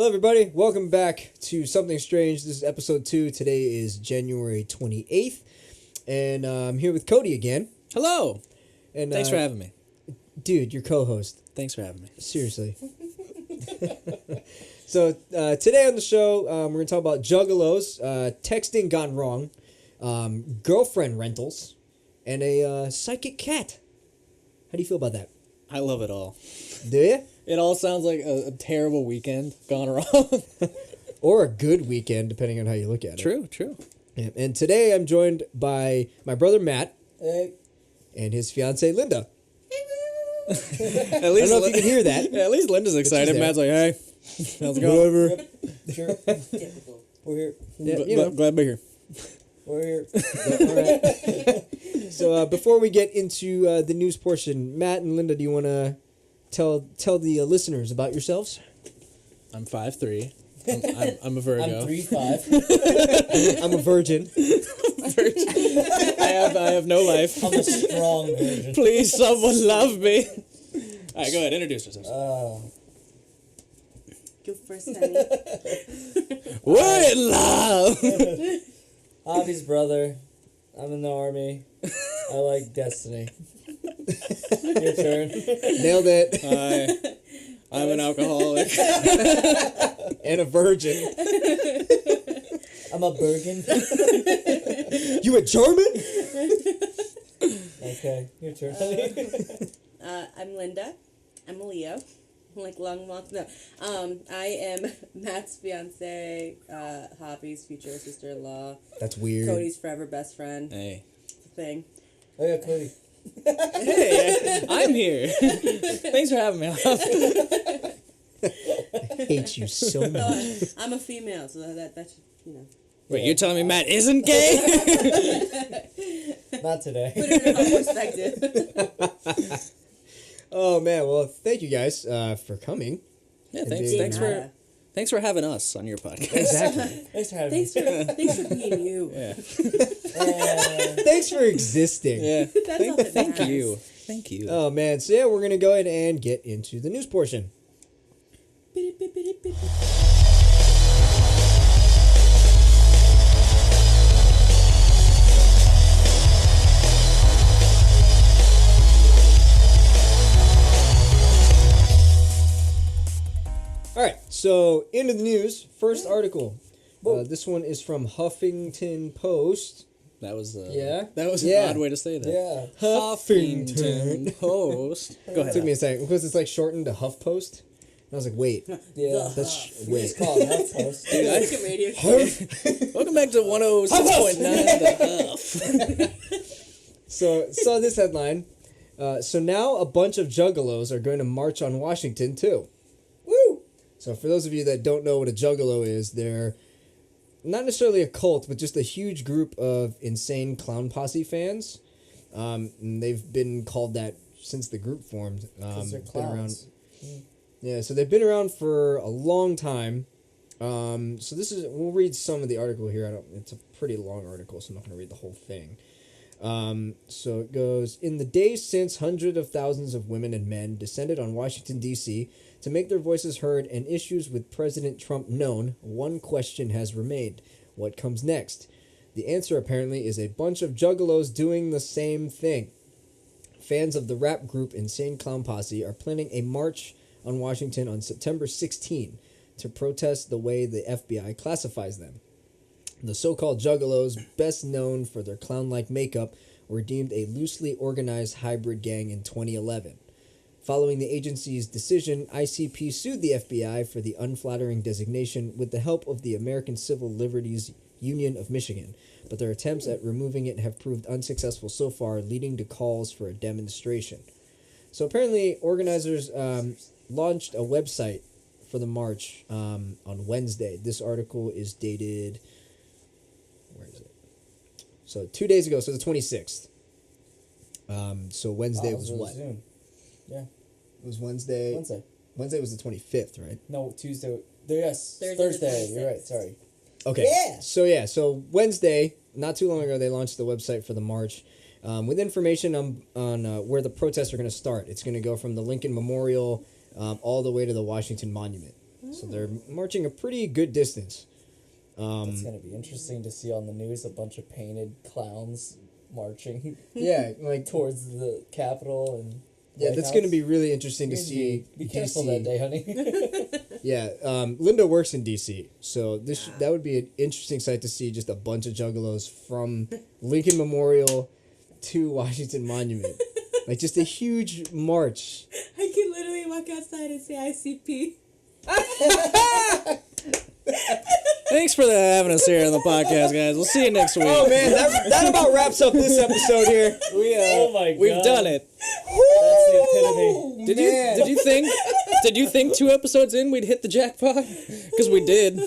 Hello, everybody. Welcome back to Something Strange. This is episode 2. Today is January 28th, and I'm here with Cody again. Hello. And Thanks for having me. Dude, your co-host. Thanks for having me. Seriously. So today on the show, we're going to talk about Juggalos, texting gone wrong, girlfriend rentals, and a psychic cat. How do you feel about that? I love it all. Do you? It all sounds like a terrible weekend gone wrong. Or a good weekend, depending on how you look at it. True. Yeah. And today I'm joined by my brother Matt. Hey. And his fiancée Linda. At least I don't know if you can hear that. Yeah, at least Linda's excited. Matt's like, hey, how's it going? Whatever. Yep. Sure. Typical. We're here. Yeah, But- you know. but glad to be here. We're here. Yeah, all right. So before we get into the news portion, Matt and Linda, do you want to tell the listeners about yourselves? I'm 5'3". I'm a Virgo. I'm 3'5". I'm a virgin. I have no life. I'm a strong virgin. Please, someone love me. All right, go ahead. Introduce yourselves. Go first, honey. We're in love. Javy's brother. I'm in the army. I like Destiny. Your turn. Nailed it. Hi. I'm an alcoholic. And a virgin. I'm a Bergen. You a German? Okay, your turn. I'm Linda. I'm a Leo. Like long walks. No. I am Matt's fiance, Javy's future sister-in-law, That's weird. Cody's forever best friend. Hey. It's a thing. Oh yeah, Cody. Hey, I'm here. Thanks for having me. I hate you so much. I'm a female, so that should, you know. Wait, you're telling me Matt isn't gay? Not today. Put it in perspective. Oh, man. Well, thank you guys for coming. Yeah, Indeed. thanks for having us on your podcast. Exactly. Thanks for having me. Thanks for being you. Yeah. Thanks for existing. Yeah. That's all that Thank matters. you. Thank you. Oh, man. So, yeah, we're going to go ahead and get into the news portion. All right, so into the news. First article. This one is from Huffington Post. That was Yeah? That was Yeah. an odd way to say that. Yeah. Huffington Post. Go ahead. Took me a second because it's like shortened to Huff Post. And I was like, wait, Yeah. that's It's wait. called Huff Post. Dude, Like a radio show. Welcome back to 106.9 The Huff. So saw this headline. So now a bunch of Juggalos are going to march on Washington too. Woo! So for those of you that don't know what a Juggalo is, they're not necessarily a cult, but just a huge group of insane clown posse fans. And they've been called that since the group formed. Because they're been around. clowns. Yeah, so they've been around for a long time. So we'll read some of the article here. It's a pretty long article, so I'm not going to read the whole thing. So it goes, in the days since hundreds of thousands of women and men descended on Washington, D.C. to make their voices heard and issues with President Trump known, one question has remained. What comes next? The answer apparently is a bunch of Juggalos doing the same thing. Fans of the rap group Insane Clown Posse are planning a march on Washington on September 16 to protest the way the FBI classifies them. The so-called Juggalos, best known for their clown-like makeup, were deemed a loosely organized hybrid gang in 2011. Following the agency's decision, ICP sued the FBI for the unflattering designation with the help of the American Civil Liberties Union of Michigan, but their attempts at removing it have proved unsuccessful so far, leading to calls for a demonstration. So apparently, organizers launched a website for the march on Wednesday. This article is dated... Where is it? So 2 days ago, so the 26th. So Wednesday was really what? soon. Yeah. It was Wednesday. Wednesday. Wednesday was the 25th, right? No, Tuesday. Yes. Thursday the Thursday. You're right. 26th. Sorry. Okay. Yeah. So Wednesday, not too long ago, they launched the website for the march with information on where the protests are going to start. It's going to go from the Lincoln Memorial all the way to the Washington Monument. So they're marching a pretty good distance. It's gonna be interesting to see on the news a bunch of painted clowns marching Yeah, like towards the Capitol and. yeah, White that's House. going to be really interesting to You're gonna see. Be careful DC. that day, honey. Yeah, Linda works in DC, so that would be an interesting sight to see. Just a bunch of juggalos from Lincoln Memorial to Washington Monument, like just a huge march. I can literally walk outside and say ICP. Thanks for having us here on the podcast, guys. We'll see you next week. Oh man, that about wraps up this episode here. Oh my god. We've done it. That's the epitome. Did you think 2 episodes in we'd hit the jackpot? Because we did.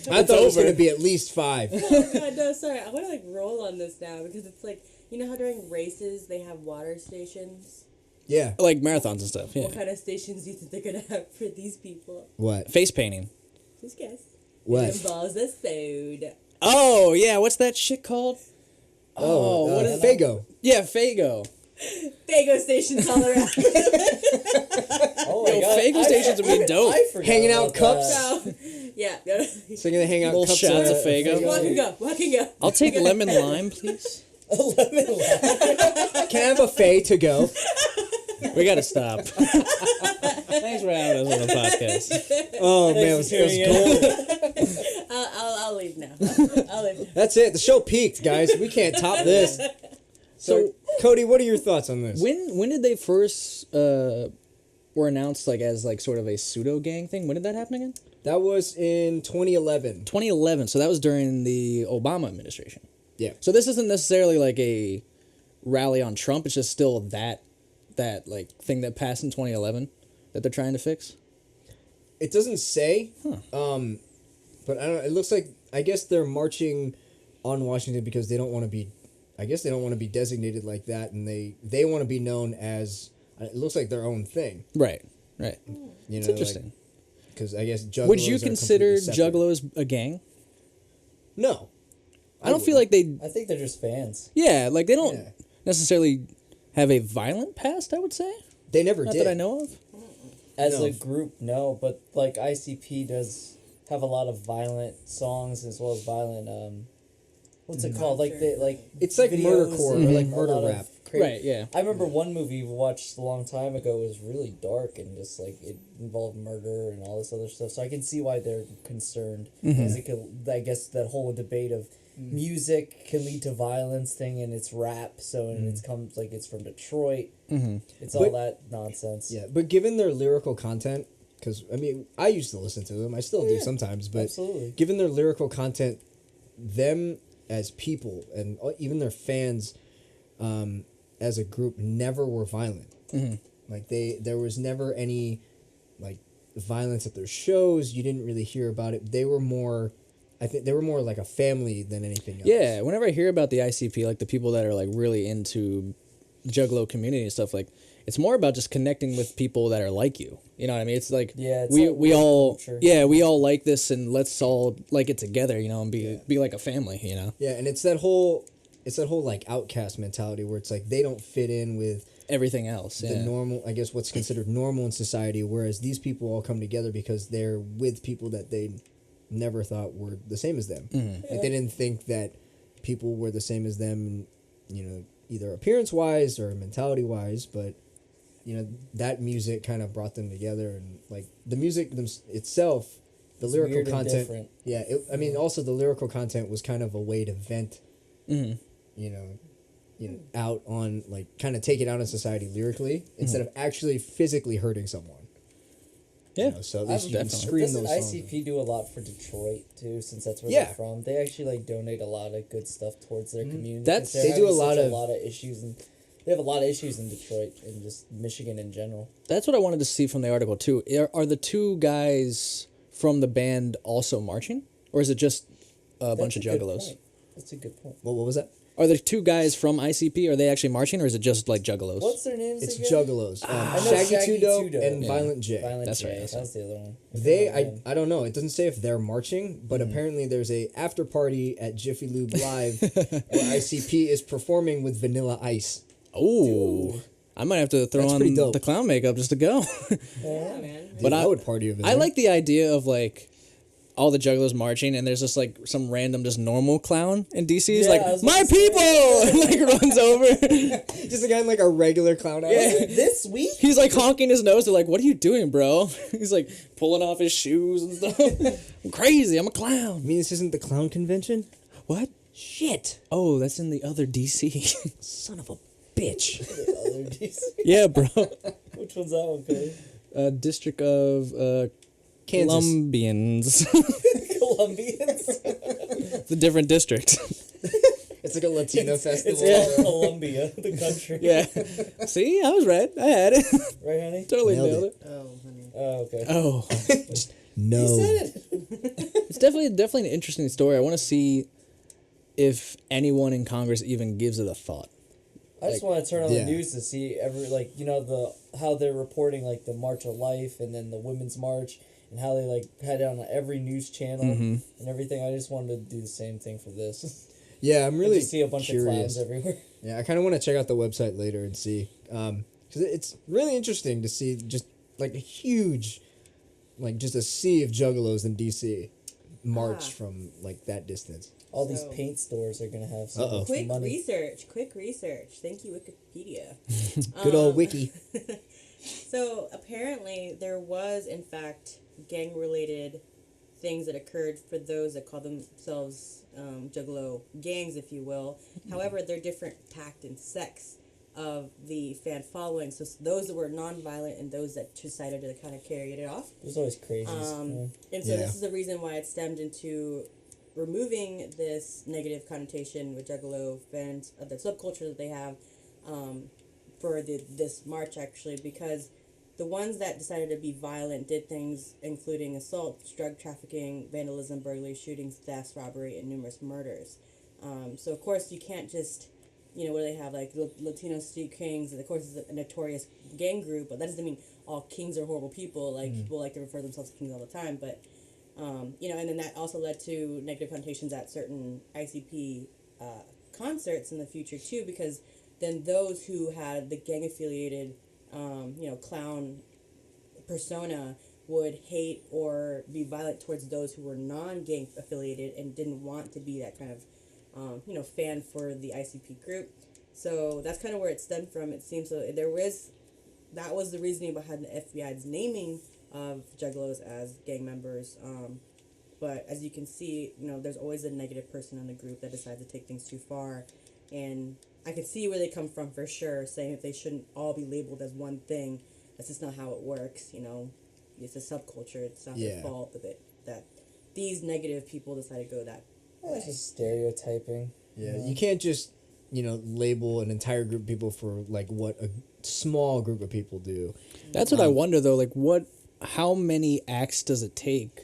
I thought it was going to be at least 5. Oh god, no, sorry. I want to roll on this now because it's like, you know how during races they have water stations? Yeah. Like marathons and stuff. Yeah. What kind of stations do you think they're gonna have for these people? What? Face painting. Just guess. What? It involves a soda. Oh yeah, what's that shit called? What is Fago? Yeah, Fago. Fago stations all around. Oh my Yo, god. Fago stations would be dope. I forgot Hanging out about cups? that. So, yeah. So you're going to hang out Little cups shots of Fago. Walking up. I'll take lemon lime, please. Lemon lime. Can I have a Fay to go? We gotta stop. Thanks for having us on the podcast. Oh man, Thanks it for was tuning in. gold. I'll leave now. I'll leave. That's it. The show peaked, guys. We can't top this. So, Cody, what are your thoughts on this? When did they first were announced like as like sort of a pseudo gang thing? When did that happen again? That was in 2011. 2011. So that was during the Obama administration. Yeah. So this isn't necessarily like a rally on Trump. It's just still that like thing that passed in 2011 that they're trying to fix. It doesn't say, but I don't know. It looks like, I guess they're marching on Washington because they don't want to be, I guess they don't want to be designated like that, and they want to be known as, it looks like their own thing. Right. You It's know, interesting. Because I guess Juggalos Would you are consider completely separate. Juggalos a gang? No. I don't feel like they. I think they're just fans. Yeah, like they don't Yeah. necessarily have a violent past. I would say. They never Not did. that I know of. As No. a group, no, but like ICP does have a lot of violent songs as well as violent what's it called? Like they like It's like videos murdercore and or like a murder lot of rap. Right, yeah. I remember one movie we watched a long time ago was really dark and just like it involved murder and all this other stuff. So I can see why they're concerned because it could. I guess that whole debate of music can lead to violence thing and it's rap. So and it's comes like it's from Detroit. It's all But- that nonsense. Yeah, but given their lyrical content, because, I mean, I used to listen to them. I still do yeah. sometimes. But Absolutely. given their lyrical content, them as people and even their fans as a group never were violent. Like, there was never any, like, violence at their shows. You didn't really hear about it. They were more... I think they were more like a family than anything else. Yeah, whenever I hear about the ICP, like the people that are like really into the Juggalo community and stuff, like it's more about just connecting with people that are like you. You know what I mean? It's like Yeah, it's we like we work all culture. we all like this and let's all like it together. You know, and be like a family. You know, Yeah, and it's that whole like outcast mentality where it's like they don't fit in with everything else. the Yeah. normal, I guess what's considered normal in society, whereas these people all come together because they're with people that they never thought were the same as them. Like they didn't think that people were the same as them, you know, either appearance wise or mentality wise, but you know, that music kind of brought them together, and like the music itself, the It's lyrical weird and content. different. Yeah, I mean, also the lyrical content was kind of a way to vent, you know, out on like kind of take it out on society lyrically instead of actually physically hurting someone. Yeah. You know, so at least you can definitely. scream Doesn't those songs. ICP do a lot for Detroit too, since that's where Yeah. they're from? They actually like donate a lot of good stuff towards their community. That's- 'cause they're they do having a lot such of- a lot of issues, and they have a lot of issues in Detroit and just Michigan in general. That's what I wanted to see from the article too. Are the two guys from the band also marching, or is it just a bunch of That's a good Juggalos? point. That's a good point. What was that? Are the two guys from ICP? Are they actually marching, or is it just like Juggalos? What's their names It's again? Juggalos. I know Shaggy Shaggy Two Dope Two Dope. and Yeah. Violent J. Violent That's J, right, that's that was the other one. I don't know. It doesn't say if they're marching, but apparently there's a after party at Jiffy Lube Live where ICP is performing with Vanilla Ice. Oh, I might have to throw That's on pretty dope. the clown makeup just to go. Yeah, man. Dude, But I would party over there. I like the idea of like all the juggalos marching, and there's just like some random just normal clown in DC. He's Yeah, like, I was my about to people, and like runs over. just a guy in like a regular clown outfit. This week? He's like honking his nose. They're like, what are you doing, bro? He's like pulling off his shoes and stuff. I'm crazy. I'm a clown. I mean, this isn't the clown convention? What? Shit. Oh, that's in the other DC. Son of a bitch. The other DC. Yeah, bro. Which one's that one, Cody? District of Kansas. Colombians. Colombians. It's a different district. It's like a Latino festival. It's called Colombia, the country. Yeah. See, I was right. I had it. Right, honey? Totally Nailed nailed it. it. Oh, honey. Oh, okay. Oh. No. You said it. It's definitely an interesting story. I want to see if anyone in Congress even gives it a thought. I just want to turn on yeah. the news to see how they're reporting like the March of Life and then the Women's March and how they like had it on every news channel and everything. I just wanted to do the same thing for this. Yeah, I'm really Just see a bunch of curious. clowns everywhere. Yeah, I kind of want to check out the website later and see. Because it's really interesting to see just like a huge, like just a sea of juggalos in DC march from like that distance. All these So- paint stores are gonna have Uh-oh. some Quick money. research. Thank you, Wikipedia. Good old wiki. So apparently there was, in fact, gang-related things that occurred for those that call themselves juggalo gangs, if you will. However, they're different tact and sex of the fan following. So those that were non-violent and those that decided to kind of carry it off. There's always crazies. And so Yeah. this is the reason why it stemmed into removing this negative connotation with Juggalo fans of the subculture that they have for this march, actually, because the ones that decided to be violent did things including assault, drug trafficking, vandalism, burglary, shootings, thefts, robbery, and numerous murders. So of course you can't just, what do they have, like Latino street kings, and of course it's a notorious gang group, but that doesn't mean all kings are horrible people. Like people like to refer themselves to kings all the time, but and then that also led to negative connotations at certain ICP concerts in the future too, because then those who had the gang affiliated, clown persona would hate or be violent towards those who were non-gang affiliated and didn't want to be that kind of, fan for the ICP group. So that's kind of where it stemmed from. It seems so that was the reasoning behind the FBI's naming of Juggalos as gang members. But as you can see, there's always a negative person in the group that decides to take things too far. And I could see where they come from for sure, saying that they shouldn't all be labeled as one thing. That's just not how it works, It's a subculture. It's not their fault that these negative people decide to go that way. It's just stereotyping. Yeah, you can't just, label an entire group of people for like what a small group of people do. That's what I wonder though. Like, how many acts does it take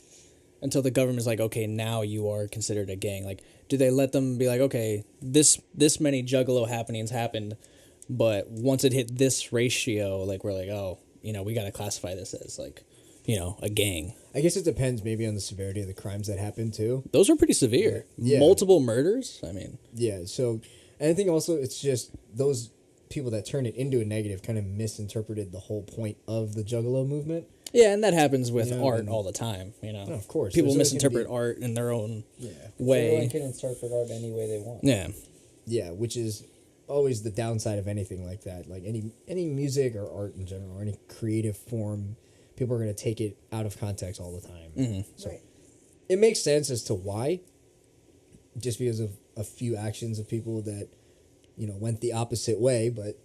until the government's like, okay, now you are considered a gang? Like, do they let them be like, okay, this many Juggalo happenings happened, but once it hit this ratio, like we're like, oh, we got to classify this as like, a gang. I guess it depends maybe on the severity of the crimes that happen too. Those are pretty severe. Yeah. Multiple murders. I mean, Yeah, so, and I think also it's just those people that turn it into a negative kind of misinterpreted the whole point of the Juggalo movement. yeah, and that happens with Yeah, art and- all the time. No, of course. People There's always gonna misinterpret be- art in their own Everyone way. can interpret art any way they want. Yeah. Yeah, which is always the downside of anything like that. Like any music or art in general, or any creative form, people are going to take it out of context all the time. Mm-hmm. So Right. it makes sense as to why, just because of a few actions of people that, went the opposite way, but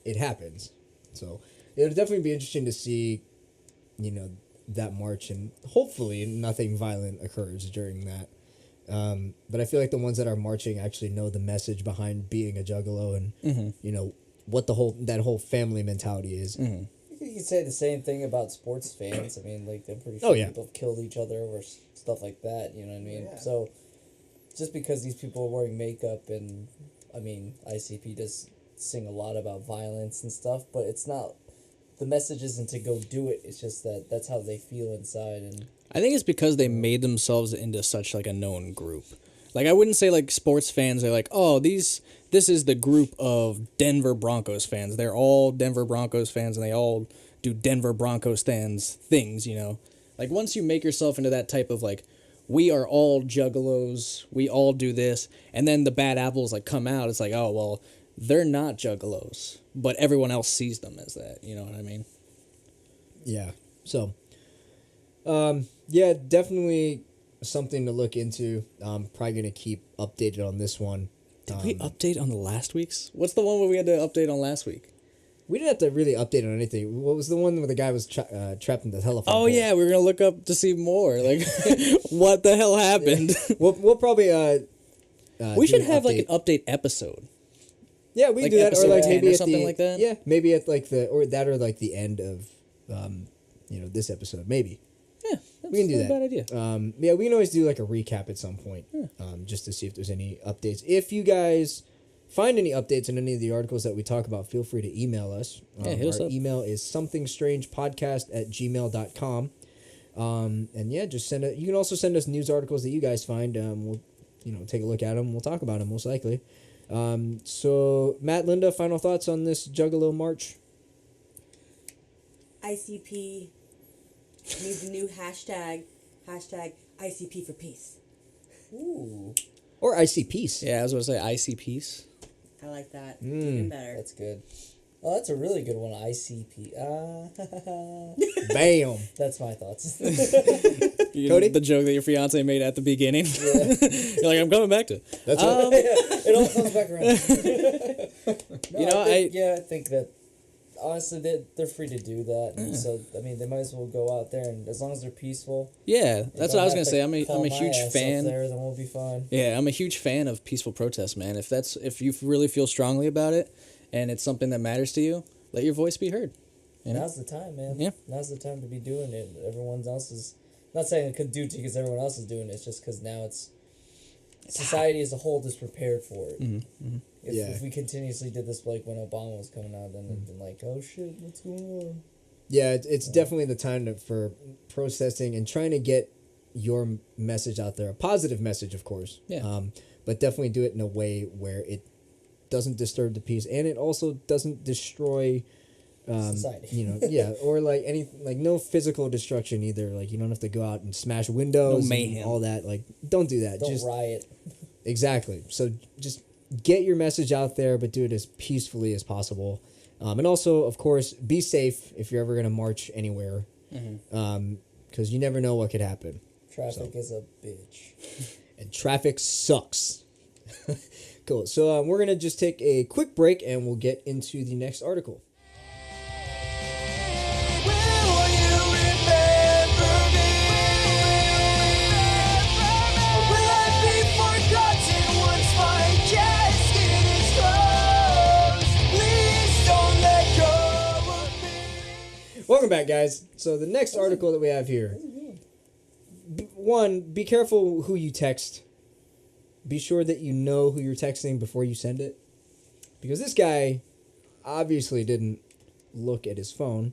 it happens. So it'll definitely be interesting to see, that march, and hopefully nothing violent occurs during that. But I feel like the ones that are marching actually know the message behind being a juggalo and, what that whole family mentality is. Mm-hmm. You could say the same thing about sports fans. I mean, like, I'm pretty Oh, sure yeah. people have killed each other over stuff like that, you know what I mean? Yeah. So, just because these people are wearing makeup and, ICP does sing a lot about violence and stuff, but it's not, the message isn't to go do it, it's just that that's how they feel inside. And I think it's because they made themselves into such like a known group. Like, I wouldn't say, like, sports fans are like, oh, this is the group of Denver Broncos fans. They're all Denver Broncos fans, and they all do Denver Broncos things, you know? Like, once you make yourself into that type of, like, we are all juggalos, we all do this, and then the bad apples, like, come out, it's like, oh, well, they're not juggalos, but everyone else sees them as that, you know what I mean? Yeah. So, yeah, definitely something to look into. Probably going to keep updated on this one. Did we update on the last week's? What's the one where we had to update on last week? We didn't have to really update on anything. What was the one where the guy was trapped in the telephone Oh, pole? yeah, we were going to look up to see more. Like, what the hell happened? We'll probably... we should do have, like, an update episode. Yeah, we like do that, or episode like 10 maybe or at something the, like that? Yeah, maybe at like the end of, this episode. Maybe Yeah, we can do not that. a bad idea. Yeah, we can always do like a recap at some point, just to see if there's any updates. If you guys find any updates in any of the articles that we talk about, feel free to email us. Hit us our up. email is somethingstrangepodcast@gmail.com. And yeah, just send it. You can also send us news articles that you guys find. We'll take a look at them. We'll talk about them most likely. So Matt, Linda, final thoughts on this Juggalo March? ICP needs a new hashtag ICP for peace. Ooh, Or IC Peace. Yeah, I was going to say IC Peace. I like that. Even better. that's good. Oh, that's a really good one. ICP. Bam. That's my thoughts. Cody? The joke that your fiance made at the beginning. You're like, I'm coming back to it. That's what. It all comes back around. No, I think that honestly they're free to do that. And so I mean, they might as well go out there, and as long as they're peaceful. Yeah, that's what I was going to say. I'm a huge fan. There, then we'll be fine. Yeah, I'm a huge fan of peaceful protest, man. If you really feel strongly about it, and it's something that matters to you, let your voice be heard. You know? Now's the time, man. Yeah. Now's the time to be doing it. Everyone else is not saying it could do it because everyone else is doing it. It's just because now it's society as a whole is prepared for it. If we continuously did this, like when Obama was coming out, then it'd been like, oh shit, what's going on? Yeah, it's definitely the time for processing and trying to get your message out there. A positive message, of course. Yeah. But definitely do it in a way where it doesn't disturb the peace, and it also doesn't destroy Society. or like no physical destruction either. Like you don't have to go out and smash windows, No mayhem. and all that. Like don't do that. Don't just riot. Exactly. So just get your message out there, but do it as peacefully as possible. And also, of course, be safe if you're ever going to march anywhere, because you never know what could happen. Traffic is a bitch. And traffic sucks. Cool. So we're going to just take a quick break, and we'll get into the next article. Welcome back, guys. So the next article that we have here. One, be careful who you text. Be sure that you know who you're texting before you send it. Because this guy obviously didn't look at his phone.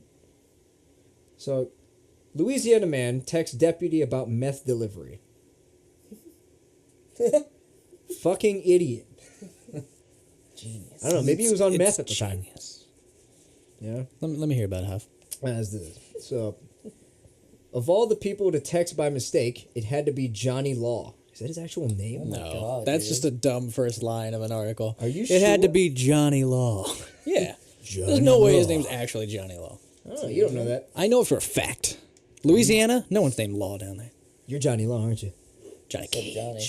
So, Louisiana man texts deputy about meth delivery. Fucking idiot. Genius. I don't know, maybe he was on meth at the time. Genius. Yeah. Let me hear about it, Huff. As this. So, of all the people to text by mistake, it had to be Johnny Law. Is that his actual name? No, God, that's dude. just a dumb first line of an article. Are you It had to sure? be Johnny Law. Yeah. Johnny There's no way his Law. name's actually Johnny Law. Oh, you don't know that. I know it for a fact. Louisiana, no one's named Law down there. You're Johnny Law, aren't you? Johnny Except Cage. Johnny.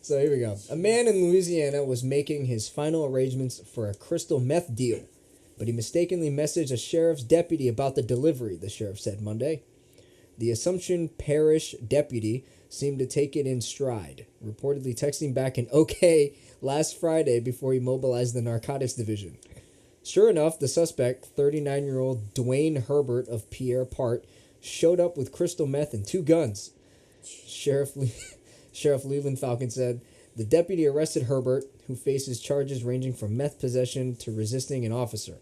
So here we go. A man in Louisiana was making his final arrangements for a crystal meth deal, but he mistakenly messaged a sheriff's deputy about the delivery, the sheriff said Monday. The Assumption Parish deputy seemed to take it in stride, reportedly texting back an okay last Friday before he mobilized the narcotics division. Sure enough, the suspect, 39-year-old Dwayne Herbert of Pierre Part, showed up with crystal meth and 2 guns. Sheriff Leland Falcon said the deputy arrested Herbert, who faces charges ranging from meth possession to resisting an officer.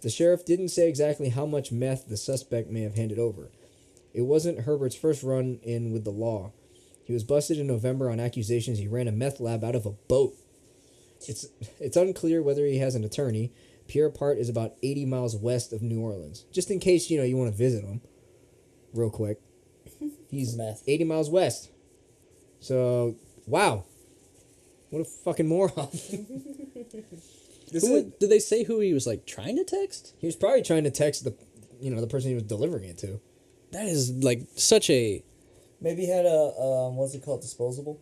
The sheriff didn't say exactly how much meth the suspect may have handed over. It wasn't Herbert's first run-in with the law. He was busted in November on accusations he ran a meth lab out of a boat. It's unclear whether he has an attorney. Pierre Part is about 80 miles west of New Orleans. Just in case, you want to visit him real quick. He's Meth. 80 miles west. So, wow. What a fucking moron. Did they say who he was like trying to text? He was probably trying to text the person he was delivering it to. That is like such a... Maybe he had a, what's it called, disposable?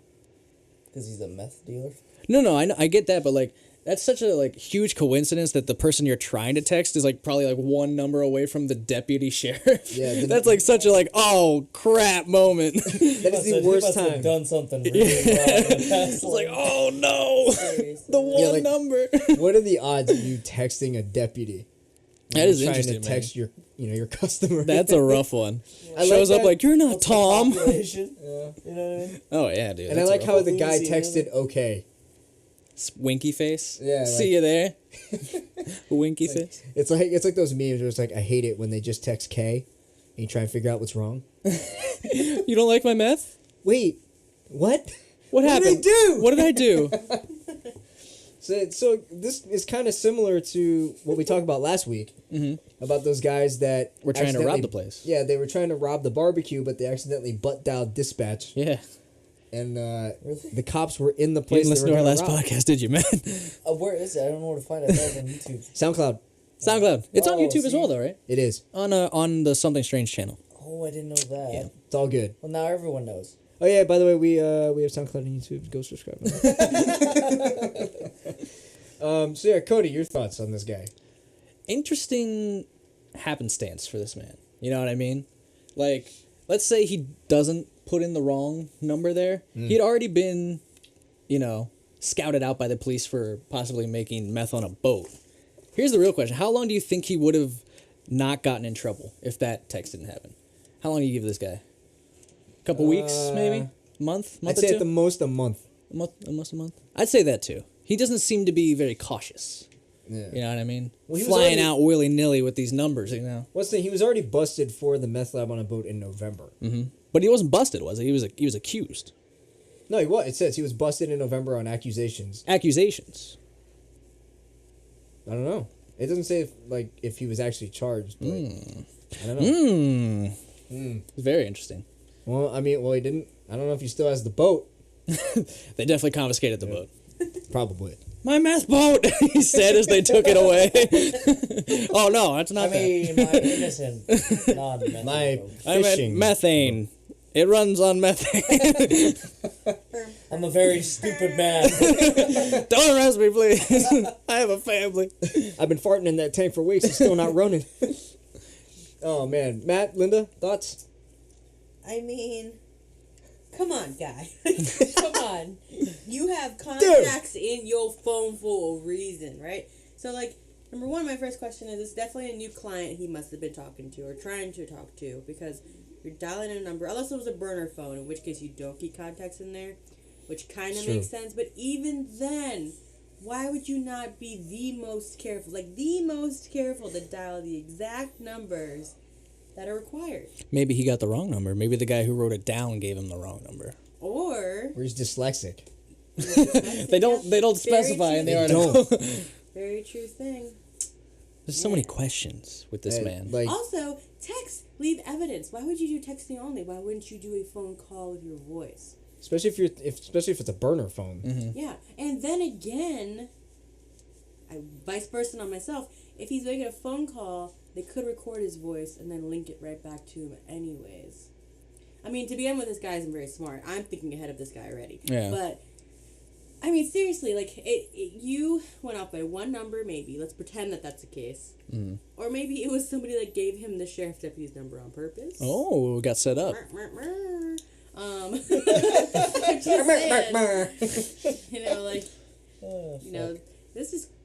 Because he's a meth dealer. No, I get that, but like that's such a like huge coincidence that the person you're trying to text is like probably like one number away from the deputy sheriff. Yeah, that's like such a like oh crap moment. That is the worst He must time. have done something really wrong in the past. It's like oh no, Seriously. the one like- number. What are the odds of you texting a deputy? That is You're trying interesting, to text your your customer. That's a rough one. I like Shows up that. like you're not What's the Tom. population? Yeah. You know what I mean? Oh yeah, dude. And I that's like a how rough the guy Louisiana. texted okay. winky face. Yeah, See like- you there. Winky face. It's like those memes where it's like I hate it when they just text K and you try and figure out what's wrong. You don't like my meth? Wait, what? What happened? did I do? What did I do? So this is kind of similar to what we talked about last week about those guys that We're trying to rob accidentally- the place. Yeah, they were trying to rob the barbecue, but they accidentally butt dialed dispatch, Yeah. and Really? the cops were in the You place. didn't listen they to were our last gonna rob. podcast, did you, man? Where is it? I don't know where to find it. It's on YouTube. SoundCloud. SoundCloud. It's on Oh, YouTube as see? well, though, right? It is. On the Something Strange channel. Oh, I didn't know that. Yeah. It's all good. Well, now everyone knows. Oh yeah, by the way, we have SoundCloud and YouTube. Go subscribe. So yeah, Cody, your thoughts on this guy? Interesting happenstance for this man. You know what I mean? Like, let's say he doesn't put in the wrong number there. He'd already been, scouted out by the police for possibly making meth on a boat. Here's the real question. How long do you think he would have not gotten in trouble if that text didn't happen? How long do you give this guy? A couple weeks, maybe? Month I'd or say two? at the most a month. Almost a month? I'd say that too. He doesn't seem to be very cautious. Yeah. You know what I mean? Well, he was Flying already- out willy-nilly with these numbers, What's the thing? He was already busted for the meth lab on a boat in November. But he wasn't busted, was he? He was accused. No, he was. It says he was busted in November on accusations. Accusations. I don't know. It doesn't say if he was actually charged. But I don't know. It's very interesting. Well, he didn't. I don't know if he still has the boat. They definitely confiscated the boat. Probably. My meth boat, he said as they took it away. Oh no, that's not I mean, my innocent non-meth. My I meant fishing. methane. It runs on methane. I'm a very stupid man. Don't arrest me, please. I have a family. I've been farting in that tank for weeks. It's still not running. Oh man, Matt, Linda, thoughts? I mean, come on, guy. Come on. You have contacts in your phone for a reason, right? So, number one, my first question is, it's definitely a new client he must have been talking to or trying to talk to, because you're dialing a number, unless it was a burner phone, in which case you don't keep contacts in there, which kind of True. makes sense. But even then, why would you not be the most careful to dial the exact numbers that are required? Maybe he got the wrong number. Maybe the guy who wrote it down gave him the wrong number. Or Or he's dyslexic. They don't specify in the They article. don't. very true thing. There's so many questions with this man. Also, text, leave evidence. Why would you do texting only? Why wouldn't you do a phone call with your voice? especially if it's a burner phone. Yeah, and then again, vice versa on myself. If he's making a phone call, they could record his voice and then link it right back to him anyways. I mean, to begin with, this guy isn't very smart. I'm thinking ahead of this guy already. Yeah. But, I mean, seriously, you went off by one number, maybe. Let's pretend that that's the case. Or maybe it was somebody that gave him the sheriff deputy's number on purpose. Oh, got set up. I'm just saying,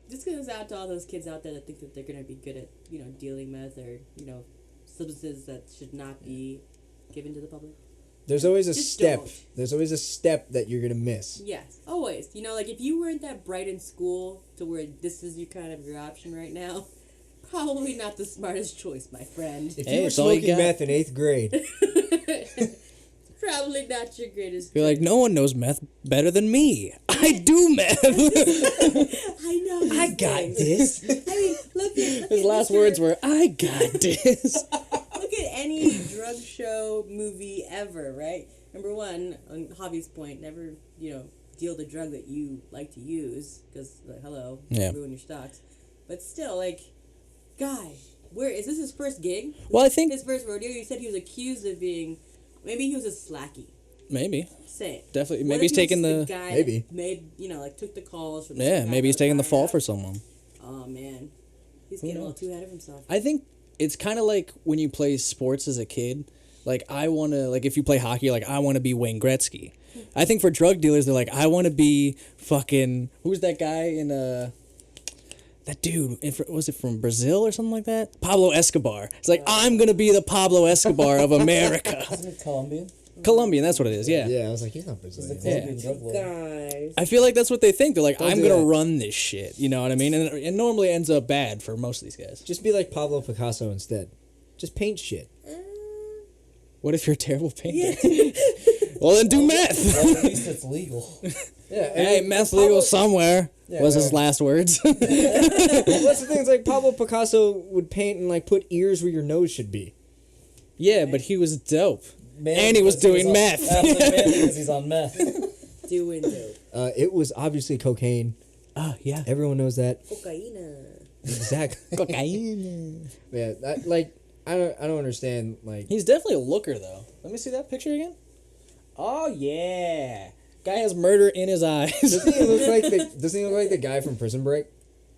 this goes out to all those kids out there that think that they're gonna be good at, dealing meth or, substances that should not be given to the public. There's always a Just step. don't. There's always a step that you're gonna miss. Yes, always. If you weren't that bright in school to where this is your option right now, probably not the smartest choice, my friend. If Hey, you were it's all you smoking got. meth in 8th grade, Probably not your greatest. You're like, no one knows meth better than me. I do meth. I know. I got this. I mean, look His at last Mr. words were, I got this. Look at any drug show movie ever, right? Number one, on Javy's point, never, deal the drug that you like to use, because, hello, ruin your stocks. But still, guy, where is this his first gig? Well, I think... His first rodeo, you said he was accused of being, maybe he was a slacky. Maybe. Say it. Definitely. What Maybe if he's he taking was the... guy Maybe. that made, took the calls from Yeah, maybe he's taking the fall for someone. Oh, man. He's getting a little too ahead of himself. I think it's kind of like when you play sports as a kid. I want to... if you play hockey, I want to be Wayne Gretzky. I think for drug dealers, they're I want to be fucking... Who's that guy in... That dude, was it from Brazil or something like that? Pablo Escobar. It's I'm going to be the Pablo Escobar of America. Isn't it Colombian? Colombian, that's what it is, yeah. Yeah, I was like, he's not He's a Brazilian. Colombian drug lord. Guys. I feel like that's what they think. They're Don't I'm do going to that. run this shit. You know what I mean? And it normally ends up bad for most of these guys. Just be like Pablo Picasso instead. Just paint shit. What if you're a terrible painter? Well, then do meth. Well, at least it's legal. Yeah. Hey, meth's legal somewhere. Yeah, was yeah. his last words. Well, that's the thing. It's Pablo Picasso would paint and put ears where your nose should be. Yeah, but he was dope. Man, And he was because doing on- meth. Absolutely, because he's on meth. Doing dope. It was obviously cocaine. Oh, yeah. Everyone knows that. Cocaine. Exactly. Cocaine. Yeah. I don't understand. He's definitely a looker, though. Let me see that picture again. Oh, yeah. Guy has murder in his eyes. Doesn't he look like the guy from Prison Break?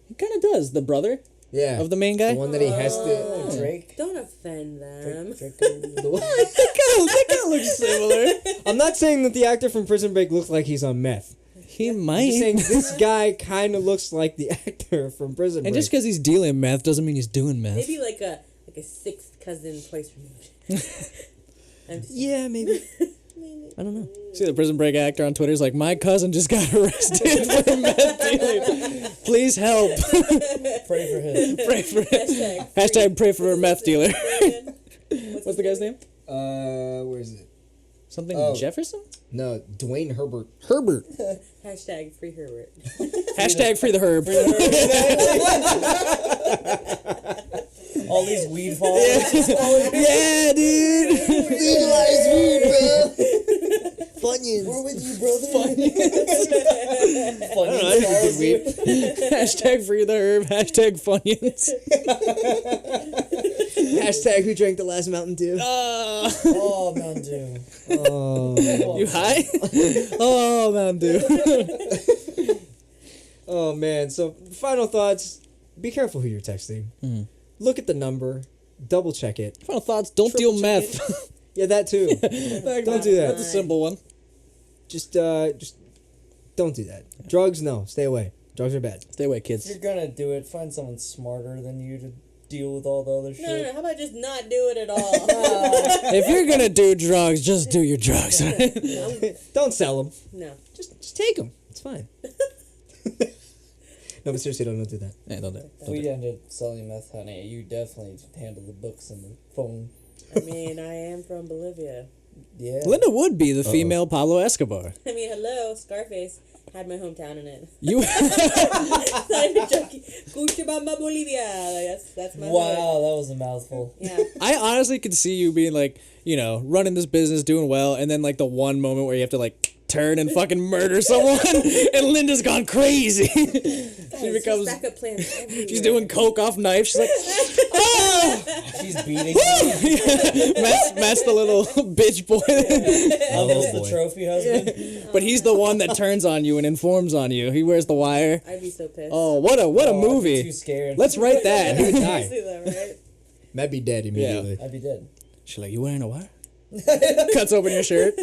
He kind of does. The brother Yeah. of the main guy. The one that he has to. Drake. Don't offend them. That guy looks similar. I'm not saying that the actor from Prison Break looks like he's on meth. He I'm might. just saying this guy kind of looks like the actor from Prison Break. And just because he's dealing meth doesn't mean he's doing meth. Maybe like a sixth cousin twice removed. I'm just Yeah, maybe. I don't know. See the Prison Break actor on Twitter is my cousin just got arrested for meth dealing. Please help. Pray for him. Pray for it. Hashtag pray for a meth dealer. What's the guy's name? Where is it? Something Oh. Jefferson? No, Dwayne Herbert. Herbert. Hashtag free Herbert. Hashtag free the herb. All these weed followers. Yeah, dude. Legalize weed, bro. Funyuns. We're with you, brother. Hashtag free the herb. Hashtag Funyuns. Hashtag who drank the last Mountain Dew. Oh, Mountain Dew. Oh. You high? Oh, Mountain Dew. Oh, man. So, final thoughts. Be careful who you're texting. Look at the number. Double check it. Final thoughts, don't Triple deal check meth. Yeah, that too. Don't do that. That's a simple one. Just don't do that. Drugs, no. Stay away. Drugs are bad. Stay away, If kids. you're gonna do it, find someone smarter than you to deal with all the other shit. No. How about just not do it at all? If you're gonna do drugs, just do your drugs. Don't sell them. No. Just take them. It's fine. No, but seriously, don't do that. Yeah, don't do it. If we ended selling meth, honey, you definitely handle the books and the phone. I mean, I am from Bolivia. Yeah. Linda would be the female Pablo Escobar. I mean, hello, Scarface had my hometown in it. You. Not even joking. Cuchabamba, Bolivia. That's my hood. Wow, that was a mouthful. Yeah. I honestly could see you being running this business, doing well, and then the one moment where you have to turn and fucking murder someone, and Linda's gone crazy. She becomes. Backup plans everywhere. She's doing coke off knife. She's like, oh! She's beating me. Matt's the little bitch boy. Others the boy. trophy husband. But he's the one that turns on you and informs on you. He wears the wire. I'd be so pissed. Oh, what a Oh, I'd be movie. too scared. Let's write that. He would die. Seriously though, right? Matt be dead immediately. I'd be dead. She's like, you wearing a wire? Cuts open your shirt.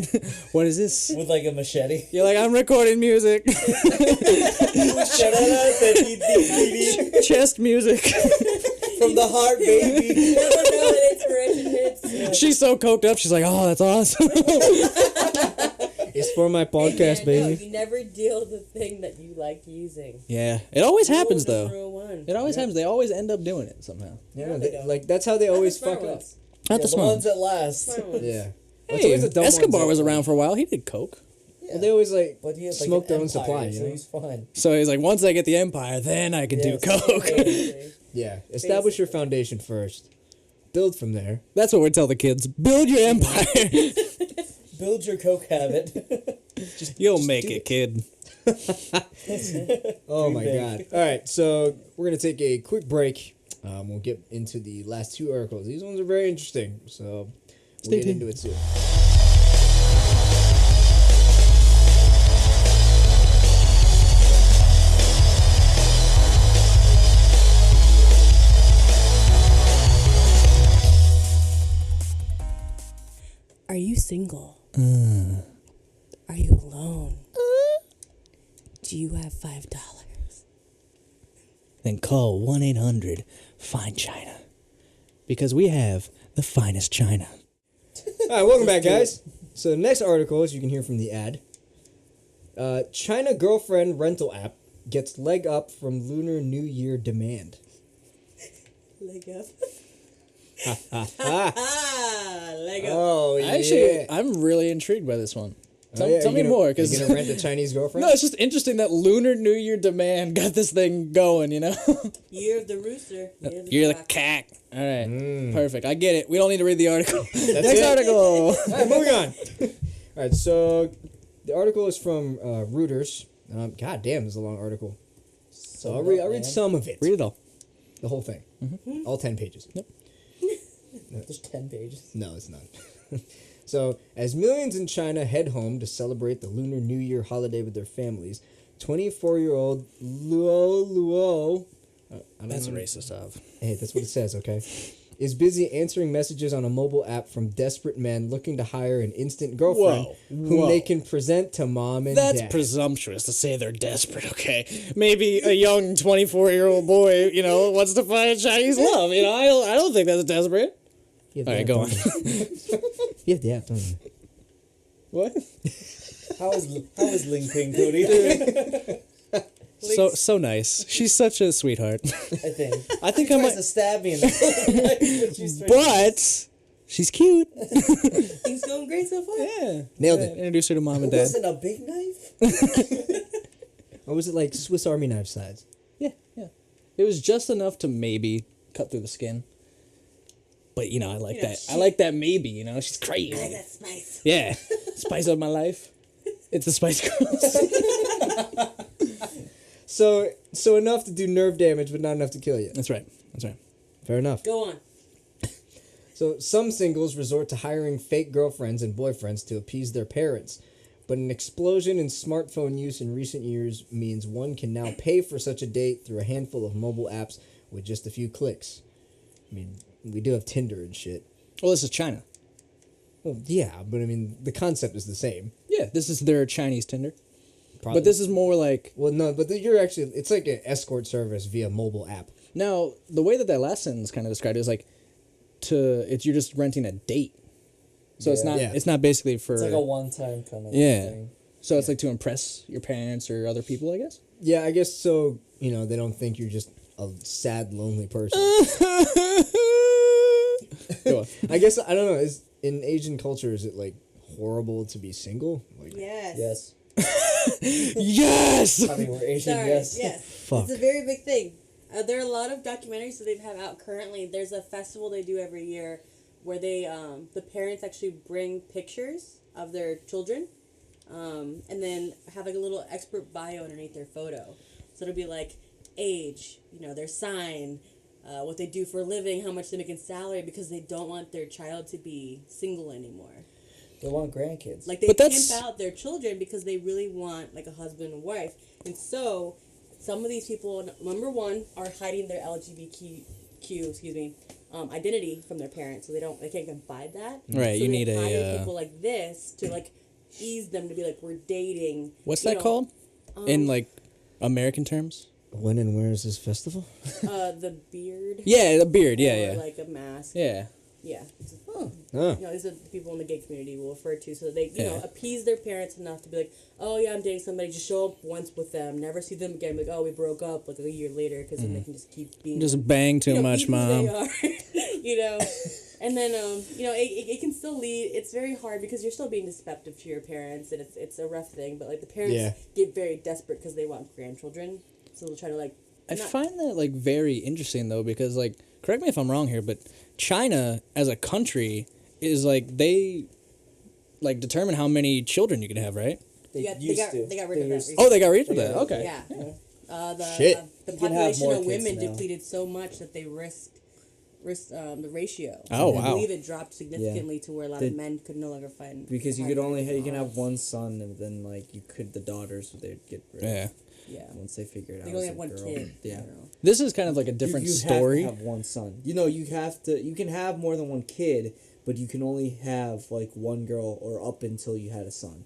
What is this? With a machete. You're like, I'm recording music. Chest music. From the heart, baby. You never know when inspiration hits. She's so coked up. She's like, oh, that's awesome. It's for my podcast, Man, no, baby. you never deal the thing that you like using. Yeah, it always happens Rule though. number one. It always happens. They always end up doing it somehow. Yeah, No, they don't. That's how they always That's the fuck smart up. ones. Not Yeah, the the ones smart. that last. Smart ones. Yeah. It's always the dumb Escobar ones was that, around for a while. He did coke. Yeah. Well, they always like But he has like smoke an their own empire, supply. so You know? he's fine. So he's like, once I get the empire, then I can do Yes. coke. Yeah, establish your foundation first. Build from there. That's what we tell the kids. Build your empire. Build your coke habit. You'll make do it, kid. Oh Dream my big. god! All right, so we're gonna take a quick break. We'll get into the last two articles. These ones are very interesting, so we'll get into it soon. Are you single? Are you alone? Do you have $5? Then call 1-800-FIND-CHINA. Because we have the finest China. All right, welcome back, guys. So the next article, as you can hear from the ad, China girlfriend rental app gets leg up from Lunar New Year demand. Leg up. Ah, Leg up. oh yeah. Actually, I'm really intrigued by this one. Tell, Oh, yeah, tell you me gonna- more. You Because gonna rent a Chinese girlfriend? no, it's just interesting that Lunar New Year demand got this thing going, you know? Year of the rooster. You're the cock. cack. All right. Perfect. I get it. We don't need to read the article. Next it? article. All right, moving on. All right, so the article is from Reuters. God damn, this is a long article. So I'll read some of it. Read it all. The whole thing. All 10 pages. Yep. There's 10 pages. No, it's not. So, as millions in China head home to celebrate the Lunar New Year holiday with their families, 24-year-old Luo, I don't That's know. racist of. Hey, that's what it says, okay? Is busy answering messages on a mobile app from desperate men looking to hire an instant girlfriend whom they can present to mom and That's dad. presumptuous to say they're desperate, okay? Maybe a young 24-year-old boy, you know, wants to find Chinese love. You know, I don't think that's desperate. You have All the right, app, go don't on. you? You have the app, don't you? What? How is Ling Ping, Cody? So nice. She's such a sweetheart. I think I she tries might, to stab me in the she's but she's cute. Things going great so far. Yeah. Nailed Yeah, it. introduce her to mom and It dad. wasn't a big knife. Or was it like Swiss Army knife size? Yeah. It was just enough to maybe cut through the skin. But you know, I like You know, that. I she- like that maybe. You know, she's I crazy. got spice. Yeah, spice up my life. It's the Spice Girls. So enough to do nerve damage, but not enough to kill you. That's right. Fair enough. Go on. So some singles resort to hiring fake girlfriends and boyfriends to appease their parents. But an explosion in smartphone use in recent years means one can now pay for such a date through a handful of mobile apps with just a few clicks. I mean, we do have Tinder and shit. Well, this is China. Well, yeah, but I mean, the concept is the same. Yeah, this is their Chinese Tinder. Probably. But this is more like Well, no, but you're actually... It's like an escort service via mobile app. now the way that last sentence kind of described it is like you're just renting a date. So it's Yeah. not Yeah. it's not basically for It's like a one-time kind of yeah. thing. So it's like to impress your parents or other people, I guess. Yeah, I guess so, you know, they don't think you're just a sad, lonely person. Go on. I guess, I don't know, is in Asian culture, is it, like, horrible to be single? Like, Yes. Yes. Yes. I mean, we're Asian, Sorry. yes. Yes. Fuck. It's a very big thing. There are a lot of documentaries that they have out currently. There's a festival they do every year where they the parents actually bring pictures of their children, and then have like a little expert bio underneath their photo. So it'll be like age, you know, their sign, what they do for a living, how much they make in salary, because they don't want their child to be single anymore. They want grandkids. Like they But pimp that's- out their children because they really want like a husband and wife, and so some of these people, number one, are hiding their LGBTQ identity from their parents, so they can't confide that. Right, So you they need a, hire people like this to like ease them to be like, we're dating. What's you that know, called? In like American terms? when and where is this festival? The beard. Yeah, the beard. Yeah, or yeah. like a mask. Yeah. Yeah. Oh. You know, these are the people in the gay community will refer to, so that they, you know, Yeah. appease their parents enough to be like, oh yeah, I'm dating somebody, just show up once with them, never see them again, like, oh, we broke up like a year later, because then they can just keep being Just bang too you know, much, be who they mom. are. You know, And then, it can still lead. It's very hard because you're still being deceptive to your parents, and it's a rough thing. But like the parents get very desperate because they want grandchildren, so they'll try to like. I find that like very interesting though, because like, correct me if I'm wrong here, but China as a country is like they like determine how many children you can have, right? They got rid of that. Oh, they got rid of that. Okay. Yeah. The You can have population more of women kids now. depleted so much that they risked the ratio. Oh, I wow. believe it dropped significantly to where a lot of men could no longer find. Because you could only you can have one son, and then like the daughters they'd get rid of. Yeah. Once they figure it out. They only as have a one girl. kid. Yeah. This is kind of like a different story. You have to have one son. You can have more than one kid, but you can only have like one girl or up until you had a son.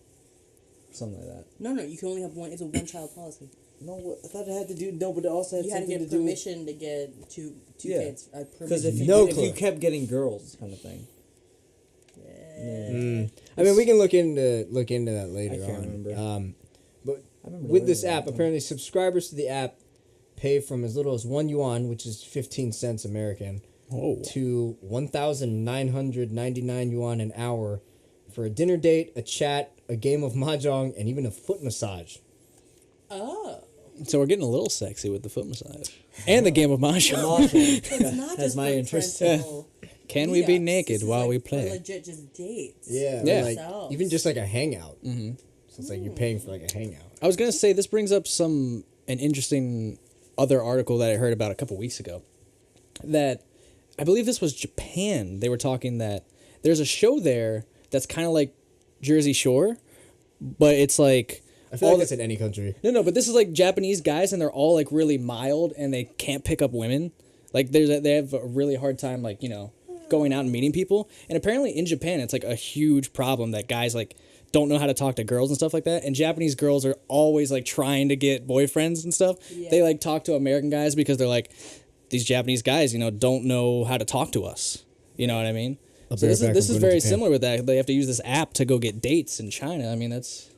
Something like that. No, you can only have one. It's a one-child policy. No, I thought it had to do. No, but it also had You had to something get to do with. permission to get two kids. Because if clue. you kept getting girls, kind of thing. I mean, we can look into that later I can't on. remember. But I remember with this learning app, about it. apparently subscribers to the app pay from as little as 1 yuan, which is 15 cents American, to 1,999 yuan an hour for a dinner date, a chat, a game of mahjong, and even a foot massage. Oh. So we're getting a little sexy with the foot massage and the game of mahjong. It's not Has just my for interest. parental Can we be meetups. naked This is, while like, we for play? legit just dates. Yeah. Like, Themselves. even just like a hangout. Mm-hmm. So it's like you're paying for like a hangout. I was gonna say this brings up an interesting other article that I heard about a couple weeks ago. That I believe this was Japan. They were talking that there's a show there that's kind of like Jersey Shore, but it's like I feel like it's in any country. No, but this is like Japanese guys, and they're all like really mild, and they can't pick up women. Like they have a really hard time, like going out and meeting people. And apparently in Japan, it's like a huge problem that guys like don't know how to talk to girls and stuff like that. And Japanese girls are always like trying to get boyfriends and stuff. Yeah. They like talk to American guys because they're like, these Japanese guys, don't know how to talk to us. You know what I mean? So this is very similar with that. They have to use this app to go get dates in China. I mean, that's.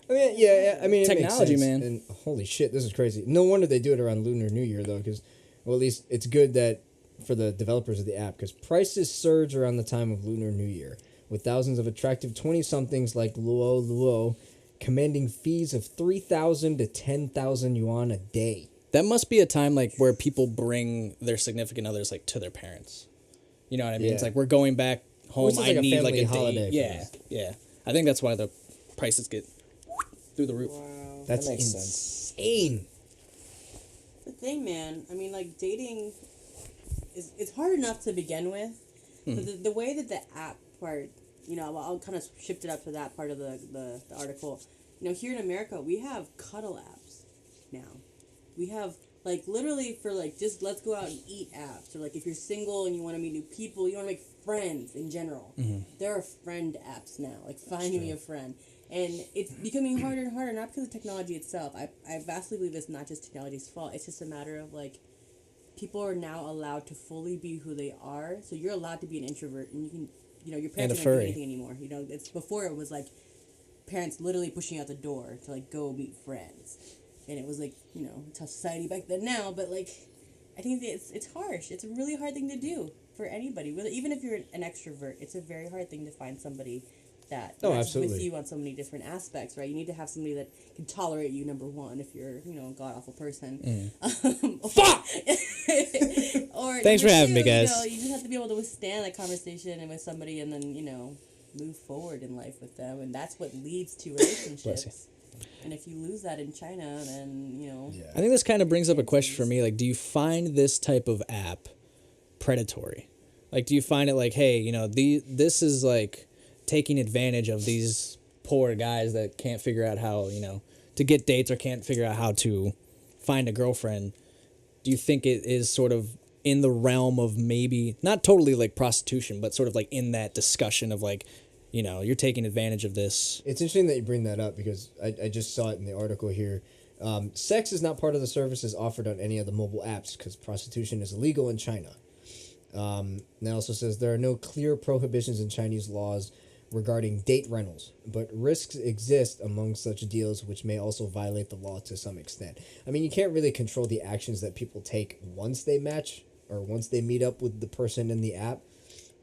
I mean, yeah. I mean, Technology, it makes sense. man. And holy shit, this is crazy. No wonder they do it around Lunar New Year, though, because, well, at least it's good that for the developers of the app, because prices surge around the time of Lunar New Year, with thousands of attractive 20-somethings like Luo commanding fees of 3,000 to 10,000 yuan a day. That must be a time like where people bring their significant others like to their parents. You know what I mean? Yeah. It's like we're going back home. It's like I a need like family a holiday day. for Yeah, us. yeah. I think that's why the prices get through the roof. Wow. That's That makes insane. The thing, man. I mean, like dating it's hard enough to begin with, but the way that the app part, I'll kind of shift it up to that part of the article. Here in America, we have cuddle apps now. We have like literally for like just let's go out and eat apps, or like if you're single and you want to meet new people, you want to make friends in general. There are friend apps now, like find me a friend. And it's becoming harder and harder, not because of technology itself. I vastly believe it's not just technology's fault. It's just a matter of, like, people are now allowed to fully be who they are. So you're allowed to be an introvert, and you can, your parents don't do anything anymore. It's before it was, like, parents literally pushing out the door to, like, go meet friends. And it was, like, tough society back then now. But, like, I think it's harsh. It's a really hard thing to do for anybody. Really, even if you're an extrovert, it's a very hard thing to find somebody that works with you on so many different aspects, right? You need to have somebody that can tolerate you, number one, if you're, a god-awful person. Fuck! Or Thanks for having me, two, guys. You just have to be able to withstand that conversation and with somebody and then, move forward in life with them. And that's what leads to relationships. And if you lose that in China, then, I think this kind of brings up a question for me. Like, do you find this type of app predatory? Like, do you find it like, hey, this is like taking advantage of these poor guys that can't figure out how, to get dates or can't figure out how to find a girlfriend? Do you think it is sort of in the realm of maybe not totally like prostitution, but sort of like in that discussion of like, you're taking advantage of this? It's interesting that you bring that up because I just saw it in the article here. Sex is not part of the services offered on any of the mobile apps because prostitution is illegal in China. And it also says there are no clear prohibitions in Chinese laws regarding date rentals, but risks exist among such deals which may also violate the law to some extent. I mean, you can't really control the actions that people take once they match or once they meet up with the person in the app.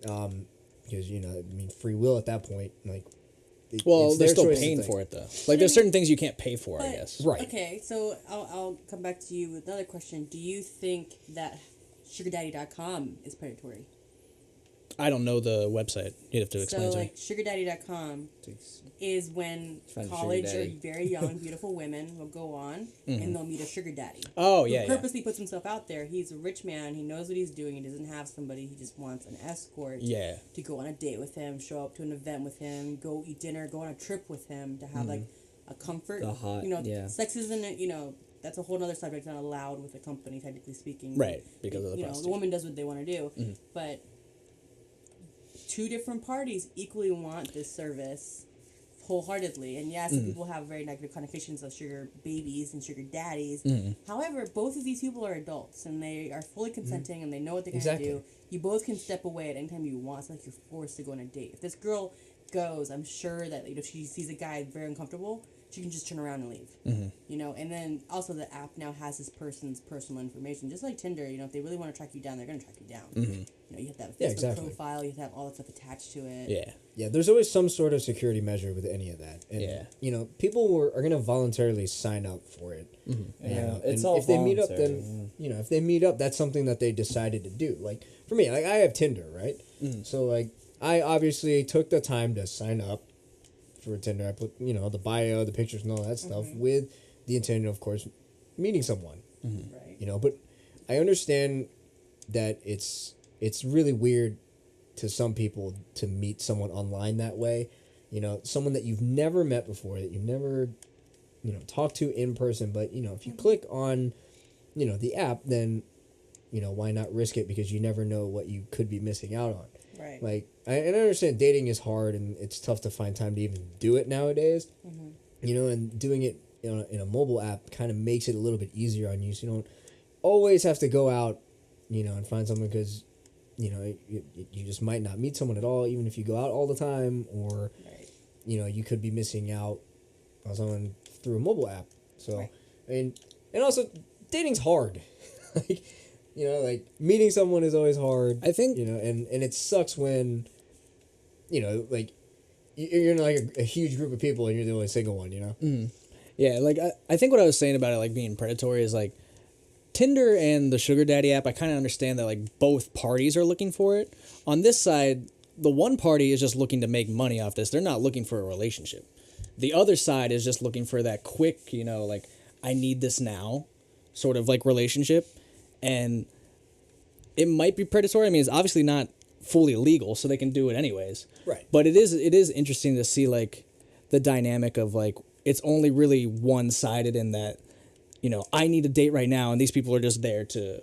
because free will at that point, like. Well, It's they're their still choice to paying think. for it though. Like there's certain things you can't pay for, I But- guess. Right. Okay, so I'll come back to you with another question. Do you think that sugardaddy.com is predatory? I don't know the website. You'd have to explain So to me. like sugardaddy.com is when Find a sugar college or daddy. very young, beautiful women will go on and they'll meet a sugar daddy. Oh Who yeah, yeah. purposely puts himself out there. He's a rich man. He knows what he's doing. He doesn't have somebody. He just wants an escort Yeah. to go on a date with him, show up to an event with him, go eat dinner, go on a trip with him, to have like a comfort. The hot- yeah. Sex isn't, that's a whole other subject, not allowed with a company, technically speaking. Right, because of the the prostitution. woman does what they want to do. But two different parties equally want this service wholeheartedly. And yes, people have very negative connotations of sugar babies and sugar daddies. However, both of these people are adults and they are fully consenting and they know what they're going to Exactly. do. You both can step away at any time you want. It's not like you're forced to go on a date. If this girl goes, I'm sure that if she sees a guy very uncomfortable, she can just turn around and leave. And then also the app now has this person's personal information, just like Tinder. If they really want to track you down, they're going to track you down. You have to have a Facebook exactly. profile. You have to have all that stuff attached to it. Yeah. Yeah, there's always some sort of security measure with any of that. And, Yeah. People are going to voluntarily sign up for it. Yeah, it's and all if they meet up, voluntary, then, if they meet up, that's something that they decided to do. Like, for me, like, I have Tinder, right? So, like, I obviously took the time to sign up for Tinder. I put, the bio, the pictures, and all that stuff with the intention, of course, meeting someone. Right. But I understand that it's really weird to some people to meet someone online that way. Someone that you've never met before, that you've never, talked to in person. But, if you click on, the app, then, why not risk it? Because you never know what you could be missing out on. Right. Like, I understand dating is hard and it's tough to find time to even do it nowadays. And doing it in a mobile app kind of makes it a little bit easier on you. So you don't always have to go out, and find someone because, you just might not meet someone at all, even if you go out all the time, or, Right. You could be missing out on someone through a mobile app. So, Right. and also dating's hard. like meeting someone is always hard. I think- and it sucks when, like you're in like a huge group of people and you're the only single one, Yeah, like I think what I was saying about it like being predatory is like Tinder and the Sugar Daddy app, I kind of understand that like both parties are looking for it. On this side, the one party is just looking to make money off this. They're not looking for a relationship. The other side is just looking for that quick, like I need this now sort of like relationship. And it might be predatory. I mean, it's obviously not fully legal, so they can do it anyways. Right. But it is interesting to see like the dynamic of like it's only really one-sided in that, I need a date right now, and these people are just there to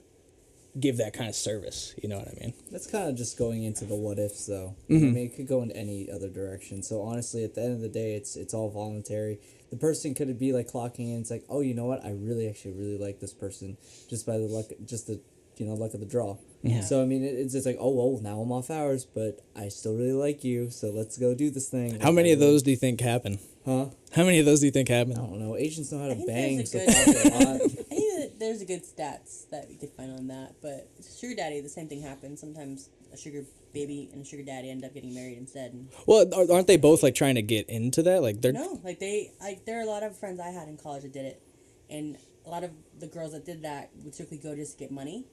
give that kind of service. You know what I mean? That's kind of just going into the what ifs, though. I mean, it could go in any other direction. So honestly, at the end of the day, it's all voluntary. The person could be like clocking in. It's like, oh, you know what? I really like this person just by the luck, just the luck of the draw. Yeah. So I mean, it's just like, oh well, now I'm off hours, but I still really like you, so let's go do this thing. How many of those do you think happen? Huh? How many of those do you think happen? I don't know. Asians know how I to think bang, there's so a good- probably a lot. I think that there's a good stats that we could find on that, but sugar daddy, the same thing happens. Sometimes a sugar baby and a sugar daddy end up getting married instead. And Well, aren't they both like trying to get into that? Like they're no, there are a lot of friends I had in college that did it, and a lot of the girls that did that would strictly go just to get money.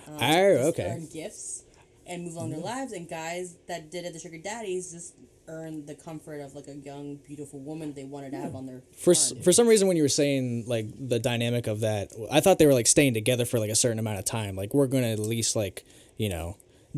Oh, just okay. earn gifts and move on their lives, and guys that did it, the sugar daddies, just earn the comfort of like a young, beautiful woman they wanted to have on their for farm. for some reason when you were saying like the dynamic of that, I thought they were like staying together for like a certain amount of time. Like we're gonna at least like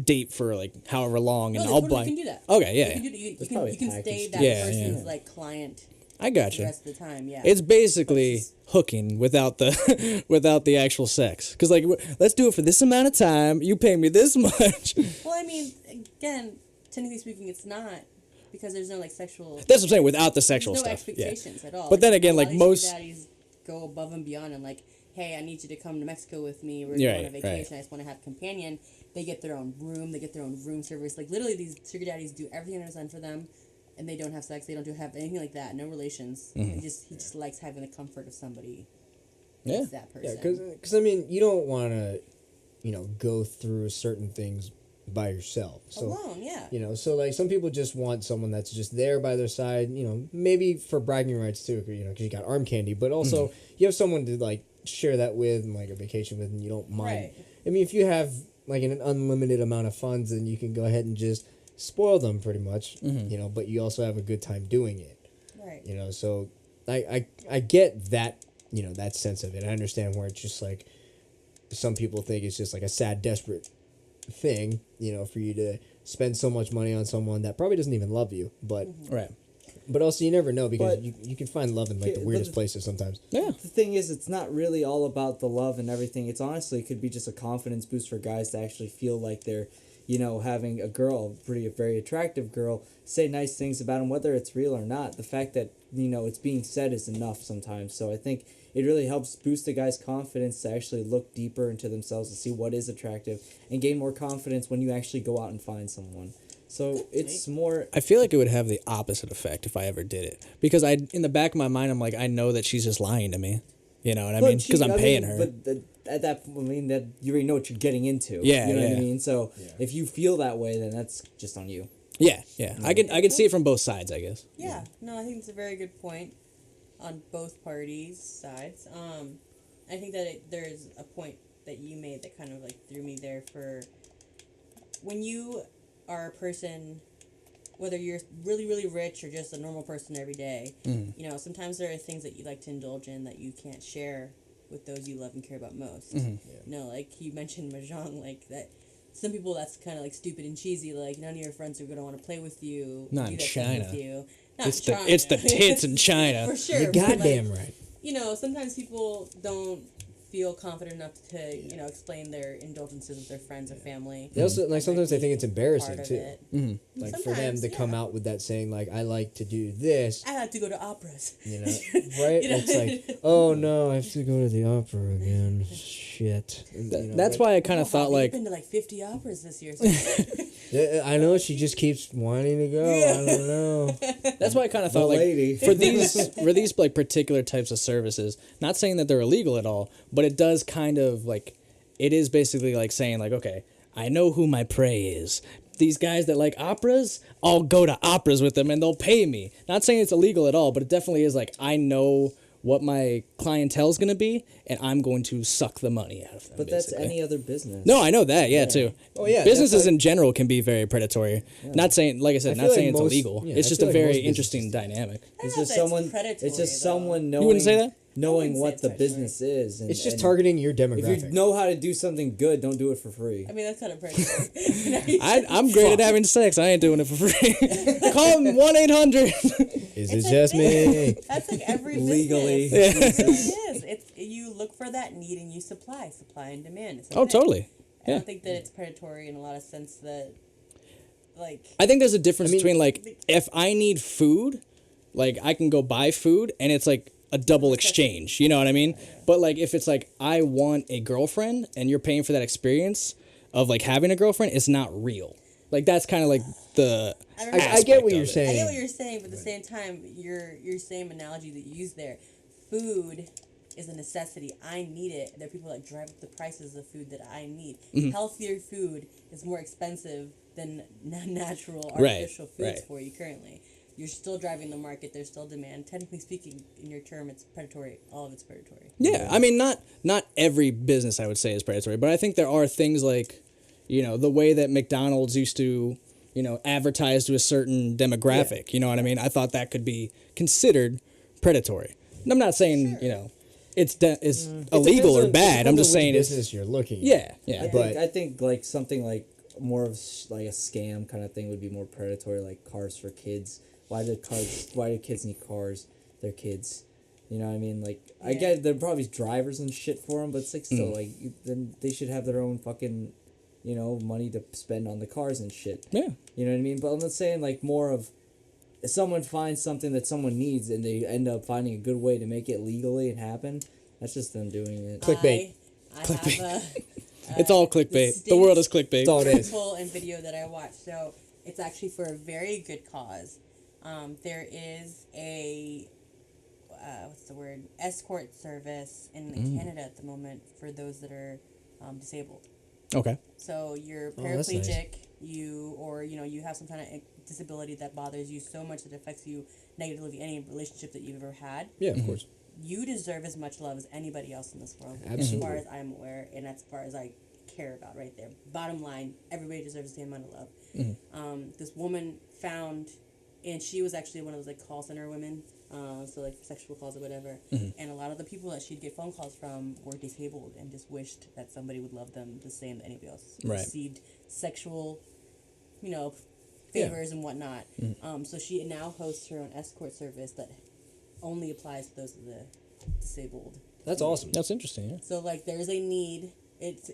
date for like however long, and No, they I'll totally buy. can do that. Okay, You yeah, can, do, you, There's can, probably you can package stay deals. that Yeah, person's yeah. like client I got the you. rest of the time. Yeah, It's basically But it's- hooking without the without the actual sex. Because like let's do it for this amount of time. You pay me this much. well, I mean, again, technically speaking, it's not because there's no like sexual. That's what I'm saying. Without the sexual There's no stuff. Yeah. expectations at all. But then again, a lot like, of these most- sugar daddies go above and beyond and like, hey, I need you to come to Mexico with me. We're Right, going on a vacation. right. I just want to have a companion. They get their own room. They get their own room service. Like literally, these sugar daddies do everything under the sun for them, and they don't have sex. They don't have anything like that. No relations. Mm-hmm. He just likes having the comfort of somebody. Yeah. It's that person. Yeah, because I mean, you don't want to, go through certain things, by yourself. So, Alone, yeah. you know, so like some people just want someone that's just there by their side, you know, maybe for bragging rights too, you know, because you got arm candy, but also you have someone to like share that with and like a vacation with, and you don't mind. Right. I mean, if you have like an unlimited amount of funds, then you can go ahead and just spoil them pretty much, you know, but you also have a good time doing it. Right. You know, so I get that, you know, that sense of it. I understand where it's just like some people think it's just like a sad, desperate thing, you know, for you to spend so much money on someone that probably doesn't even love you, but Right. but also you never know because But- you can find love in like the Okay, weirdest but- places sometimes. Yeah. The thing is, it's not really all about the love and everything. It's honestly, it could be just a confidence boost for guys to actually feel like they're, you know, having a girl, a very attractive girl, say nice things about them, whether it's real or not. The fact that, you know, it's being said is enough sometimes. So I think it really helps boost a guy's confidence to actually look deeper into themselves and see what is attractive and gain more confidence when you actually go out and find someone. So it's more... I feel like it would have the opposite effect if I ever did it, because in the back of my mind, I'm like, I know that she's just lying to me. You know what I mean? Because I'm paying her. But at that point, I mean, that you already know what you're getting into. Yeah, you know what yeah. I mean. So if you feel that way, then that's just on you. Yeah. I can see it from both sides, I guess. Yeah, no, I think it's a very good point on both parties' sides. I think that there's a point that you made that kind of like threw me there for when you are a person, whether you're really, really rich or just a normal person every day, you know, sometimes there are things that you like to indulge in that you can't share with those you love and care about most. You know, like you mentioned mahjong, like that. Some people that's kind of like stupid and cheesy. Like none of your friends are gonna want to play with you. Not do in that stuff China. With you. Not It's in the China. it's the tits in China. For sure. You're but, like, goddamn right. you know, sometimes people don't feel confident enough to, you know, explain their indulgences with their friends or family. They also like sometimes they think it's embarrassing Part of too. it. Like for them Sometimes, to come yeah. out with that saying like I like to do this, I like to go to operas. you know, right? You know? It's like, oh no, I have to go to the opera again. Shit. And, you know, That's like, why I kind of Oh, thought Bobby, like you've been to like 50 operas this year. yeah, I know she just keeps wanting to go. I don't know. that's why I kind of The thought like lady. for these like particular types of services, not saying that they're illegal at all, but it does kind of like it is basically like saying like, okay, I know who my prey is. These guys that like operas, I'll go to operas with them and they'll pay me. Not saying it's illegal at all, but it definitely is like I know what my clientele's going to be and I'm going to suck the money out of them. But that's basically. any other business. No, I know that, yeah, too. Oh, yeah, businesses that's like- in general can be very predatory. Not saying, like I said, I not feel saying like it's most- illegal. yeah, it's I just feel a like very most interesting dynamic. It's know just if that's someone. predatory, It's just though. someone knowing. You wouldn't say that? Knowing I what wouldn't say the it's business is. And, It's just and targeting your If you demographic. know how to do something good, don't do it for free. I mean, that's kind of predatory. I'm great at having sex. I ain't doing it for free. Call 1-800. Is it just me? That's like every business. Legally. It really is. It's you look for that need and you supply and demand. It's a Oh, thing. totally. I Yeah. don't think that it's predatory in a lot of sense that, like, I think there's a difference I mean- between like if I need food, like I can go buy food and it's like a double exchange. You know what I mean? But like if it's like I want a girlfriend and you're paying for that experience of like having a girlfriend, it's not real. Like that's kind of like the. I don't know. I get aspect what of you're it. saying. I get what you're saying, but at the same time, your same analogy that you use there, food is a necessity. I need it. There are people that drive up the prices of food that I need. Mm-hmm. Healthier food is more expensive than natural, Right, artificial foods right. for you currently. You're still driving the market. There's still demand. Technically speaking, in your term, it's predatory. All of it's predatory. Yeah, I mean, not every business I would say is predatory, but I think there are things like, you know, the way that McDonald's used to, you know, advertise to a certain demographic. You know what I mean? I thought that could be considered predatory. And I'm not saying you know, it's illegal or bad. I'm just saying it's business you're looking. yeah, yeah. I think like something like more of like a scam kind of thing would be more predatory, like cars for kids. Why do kids need cars? They're kids. You know what I mean? Like I get there are probably drivers and shit for them, but it's like still like then they should have their own fucking, you know, money to spend on the cars and shit. Yeah. You know what I mean? But I'm not saying like more of if someone finds something that someone needs and they end up finding a good way to make it legally and happen. That's just them doing it. Clickbait. I Clickbait. have It's all clickbait. The world is clickbait. That's all it is. article and video that I watched. So it's actually for a very good cause. There is a what's the word? Escort service in Canada at the moment for those that are disabled. Okay. So you're Oh, that's nice. paraplegic, you have some kind of disability that bothers you so much that it affects you negatively any relationship that you've ever had. Yeah, of course. You deserve as much love as anybody else in this world. Absolutely. As far as I'm aware, and as far as I care about right there. Bottom line, everybody deserves the same amount of love. This woman found, and she was actually one of those like call center women, so like sexual calls or whatever. And a lot of the people that she'd get phone calls from were disabled and just wished that somebody would love them the same that anybody else received sexual, favors and whatnot. So she now hosts her own escort service that only applies to those of the disabled. That's awesome. That's interesting. Yeah. So like there is a need. It's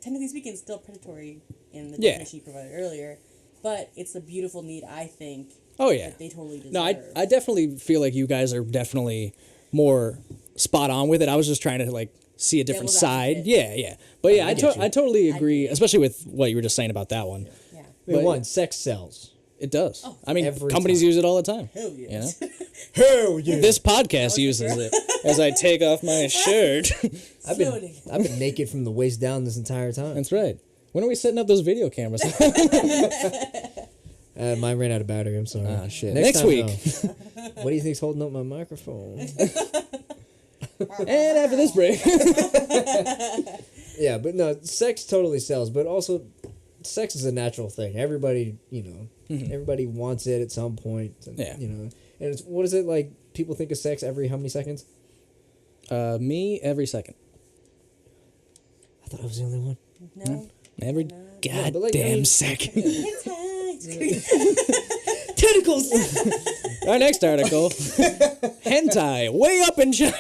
technically speaking, it's still predatory in the Yeah. definition you provided earlier, but it's a beautiful need, I think. Oh yeah. That they totally deserve. No, I definitely feel like you guys are definitely more spot on with it. I was just trying to like see a different Devil's side. advocate. Yeah. But yeah, I get you. totally agree, agree. especially with what you were just saying about that one. Yeah. I mean, But- one, sex sells. It does. I mean, Every companies time. use it all the time. Hell You yes. know? Hell yeah. This podcast uses it as I take off my shirt. I've been naked from the waist down this entire time. That's right. When are we setting up those video cameras? Mine ran out of battery. I'm sorry. Ah, shit. Next time, week. though. What do you think's holding up my microphone? And after this break. Yeah, but no, sex totally sells. But also, sex is a natural thing. Everybody, everybody wants it at some point. And, Yeah. and it's what is it like? People think of sex every how many seconds? Me every second. I thought I was the only one. No. Every but, like, goddamn I mean- second. Tentacles. Our next article. Hentai, way up in China.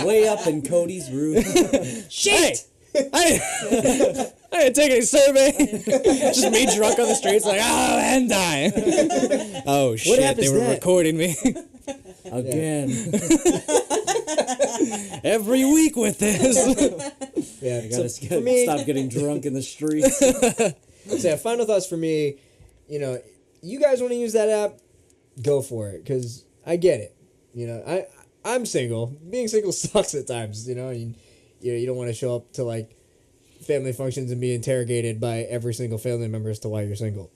Way up in Cody's room. Shit! I didn't take any survey. Just me drunk on the streets like, oh, hentai. Oh, shit, happens they were then? recording me. Again. Every week with this. Yeah, I gotta for me, stop getting drunk in the streets. so yeah, final thoughts for me. You guys want to use that app, go for it, because I get it. I'm single. Being single sucks at times. You don't want to show up to like family functions and be interrogated by every single family member as to why you're single.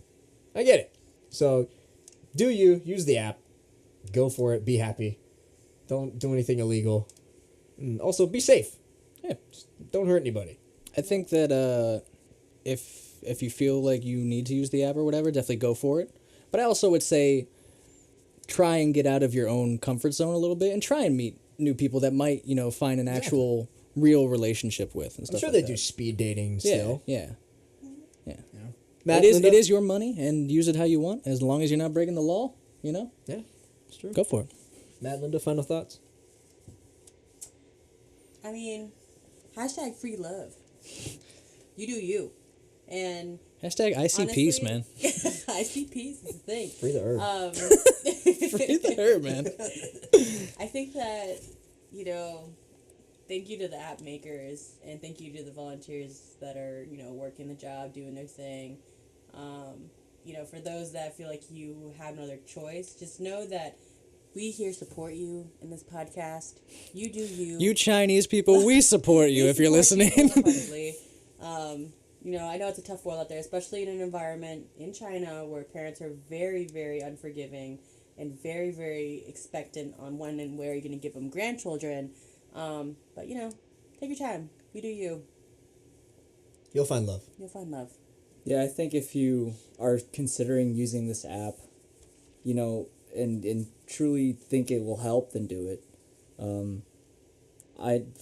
I get it. So, use the app, go for it, be happy. Don't do anything illegal, and also be safe. Yeah. Just don't hurt anybody. I think that if you feel like you need to use the app or whatever, definitely go for it. But I also would say try and get out of your own comfort zone a little bit and try and meet new people that might, find an actual real relationship with and stuff I'm sure like they do that. speed dating Yeah, still. yeah. Matt, It Linda? is your money and use it how you want as long as you're not breaking the law, Yeah, it's true. Go for it. Matt, Linda, final thoughts? I mean, hashtag free love. You do you. And Hashtag I see honestly, peace, man. I see peace is the thing. Free the herb. Free the herb, man. I think that, thank you to the app makers and thank you to the volunteers that are, working the job, doing their thing. For those that feel like you have no other choice, just know that we here support you in this podcast. You do you. You Chinese people, we support you if you're listening. wholeheartedly. I know it's a tough world out there, especially in an environment in China where parents are very, very unforgiving and very, very expectant on when and where you're going to give them grandchildren. But, take your time. You do you. You'll find love. You'll find love. Yeah, I think if you are considering using this app, and truly think it will help, then do it.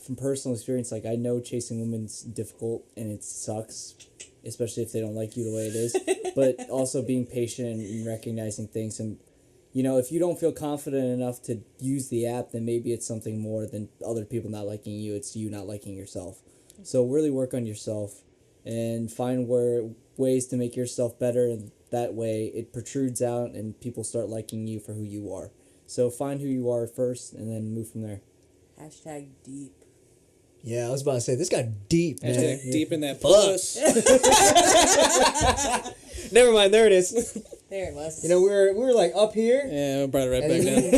From personal experience, I know chasing women's difficult and it sucks, especially if they don't like you the way it is. But also being patient and recognizing things, and if you don't feel confident enough to use the app, then maybe it's something more than other people not liking you. It's you not liking yourself. So really work on yourself and find ways to make yourself better, and that way it protrudes out and people start liking you for who you are. So find who you are first and then move from there. Hashtag deep. Yeah, I was about to say, this got deep, man. Hashtag deep in that puss. Never mind, there it is. There it was. We were like up here. Yeah, I brought it right And back then-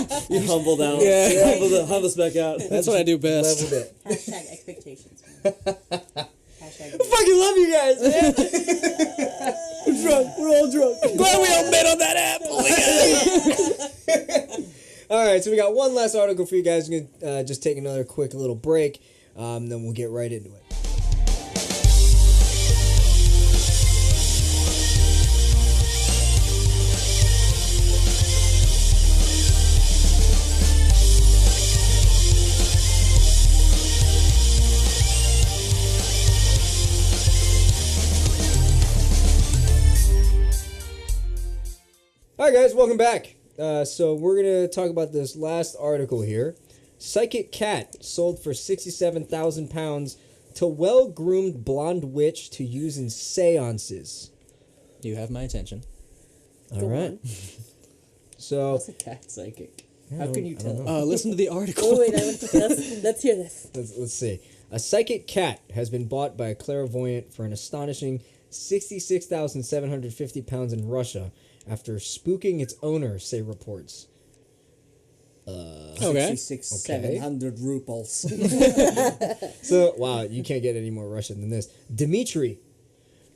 down. You humbled out. Yeah. Humbled us back out. That's what I do best. Leveled it. Hashtag expectations. fucking love you guys, man. We're drunk. We're all drunk. Glad we all met on that app. All right, so we got one last article for you guys. We're gonna just take another quick little break, then we'll get right into it. All right, guys, welcome back. So we're going to talk about this last article here. Psychic cat sold for £67,000 to well-groomed blonde witch to use in séances. You have my attention. All right. So What's a cat psychic? How can you tell? Listen to the article. Oh, wait, let's hear this. let's see. A psychic cat has been bought by a clairvoyant for an astonishing £66,750 in Russia after spooking its owner, say reports. Okay. 700 rubles. So, wow, you can't get any more Russian than this. Dmitry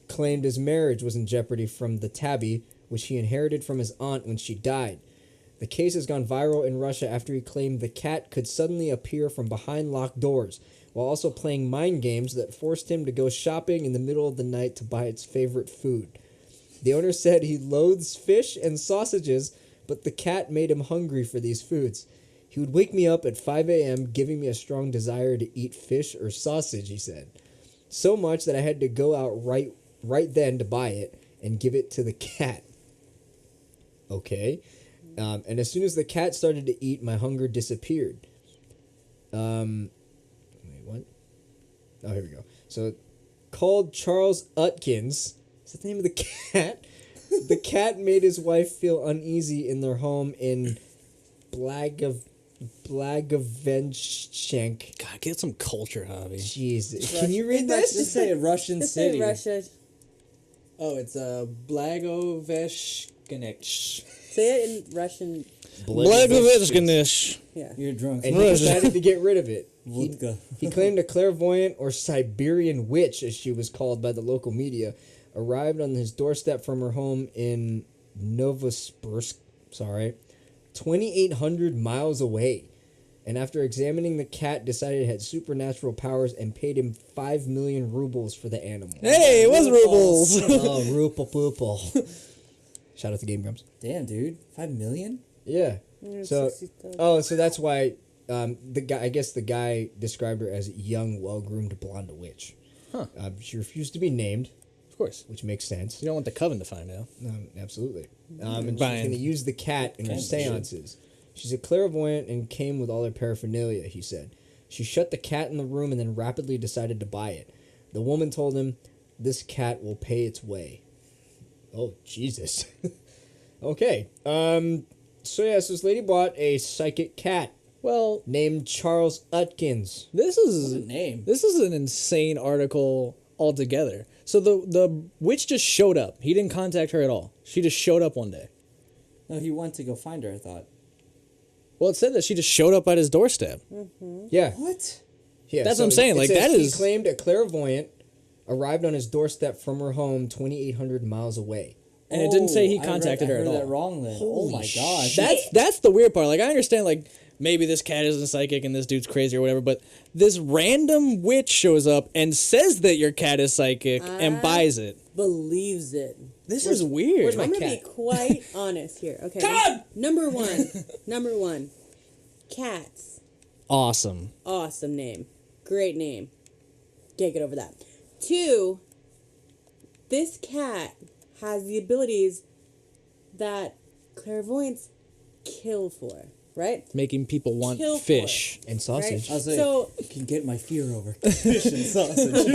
claimed his marriage was in jeopardy from the tabby, which he inherited from his aunt when she died. The case has gone viral in Russia after he claimed the cat could suddenly appear from behind locked doors, while also playing mind games that forced him to go shopping in the middle of the night to buy its favorite food. The owner said he loathes fish and sausages, but the cat made him hungry for these foods. He would wake me up at 5 a.m., giving me a strong desire to eat fish or sausage, he said. So much that I had to go out right then to buy it and give it to the cat. Okay. And as soon as the cat started to eat, my hunger disappeared. Wait, what? Oh, here we go. So, called Charles Utkins. Is that the name of the cat? The cat made his wife feel uneasy in their home in Blagavenchik. God, get some culture, Javi. Jeez, can you read Just this? say a Russian Just say city. Russia. Oh, it's Blagoveshkinich. Say it in Russian. Blagoveshkinich. Yeah. You're drunk. And he decided to get rid of it. Vodka. He claimed a clairvoyant or Siberian witch, as she was called by the local media, arrived on his doorstep from her home in Novosibirsk, 2,800 miles away. And after examining the cat, decided it had supernatural powers and paid him 5 million rubles for the animal. Hey, it was rubles. Oh, ruple poople. Shout out to Game Grumps. Damn, dude. 5 million? Yeah. So, so that's why the guy described her as a young, well-groomed blonde witch. Huh. She refused to be named, Of course. which makes sense. You don't want the coven to find out. Absolutely. And she's Fine. going to use the cat in her seances. She's a clairvoyant and came with all her paraphernalia, he said. She shut the cat in the room and then rapidly decided to buy it. The woman told him, "This cat will pay its way." Oh, Jesus. Okay. So this lady bought a psychic cat Well, named Charles Utkins. this is What a name. This is an insane article altogether. So the witch just showed up. He didn't contact her at all. She just showed up one day. No, he went to go find her, I thought. Well, it said that she just showed up at his doorstep. Yeah. What? Yeah, That's what I'm saying, it like, says that is- He claimed a clairvoyant arrived on his doorstep from her home 2,800 miles away. And it didn't say he I contacted her heard at all. that wrong then. Holy oh my gosh. That's the weird part. Like, I understand, like, maybe this cat isn't psychic and this dude's crazy or whatever, but this random witch shows up and says that your cat is psychic and buys it. Believes it. This is weird. where's my I'm gonna cat? be quite honest here. Okay. Number one. Cats. Awesome. Awesome name. Great name. Can't get over that. 2. This cat has the abilities that clairvoyants kill for, right? Making people want Kill for fish. And sausage. I was like, So- you can get my fear over fish and sausage.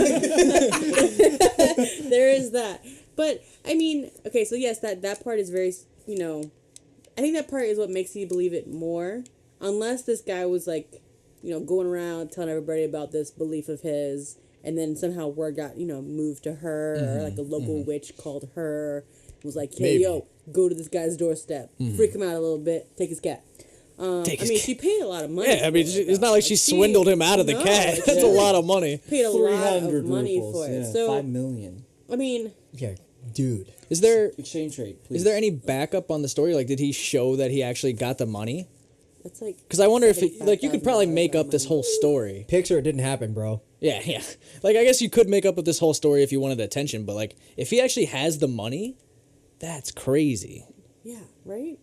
There is that. But, I mean, okay, so yes, that part is very, I think that part is what makes you believe it more. Unless this guy was, like, going around telling everybody about this belief of his, and then somehow word got, moved to her, or like a local witch called her, was like, hey, Maybe. yo, go to this guy's doorstep, freak him out a little bit, take his cat. Take I his mean, cat. she paid a lot of money. Yeah, I mean, for it, it's not though. like she swindled him out of the no, cat. like, That's a lot of money. Paid a lot 300 of money rubles, for it. yeah, So 5 million. I mean, Yeah, dude. Is there Exchange rate, please. is there any backup on the story? Like, did he show that he actually got the money? that's like. Because I wonder if it, like you could probably $75,000 make up this money. whole story. Picture it didn't happen, bro. Yeah, yeah. Like I guess you could make up this whole story if you wanted attention, but like if he actually has the money, that's crazy. Yeah, right?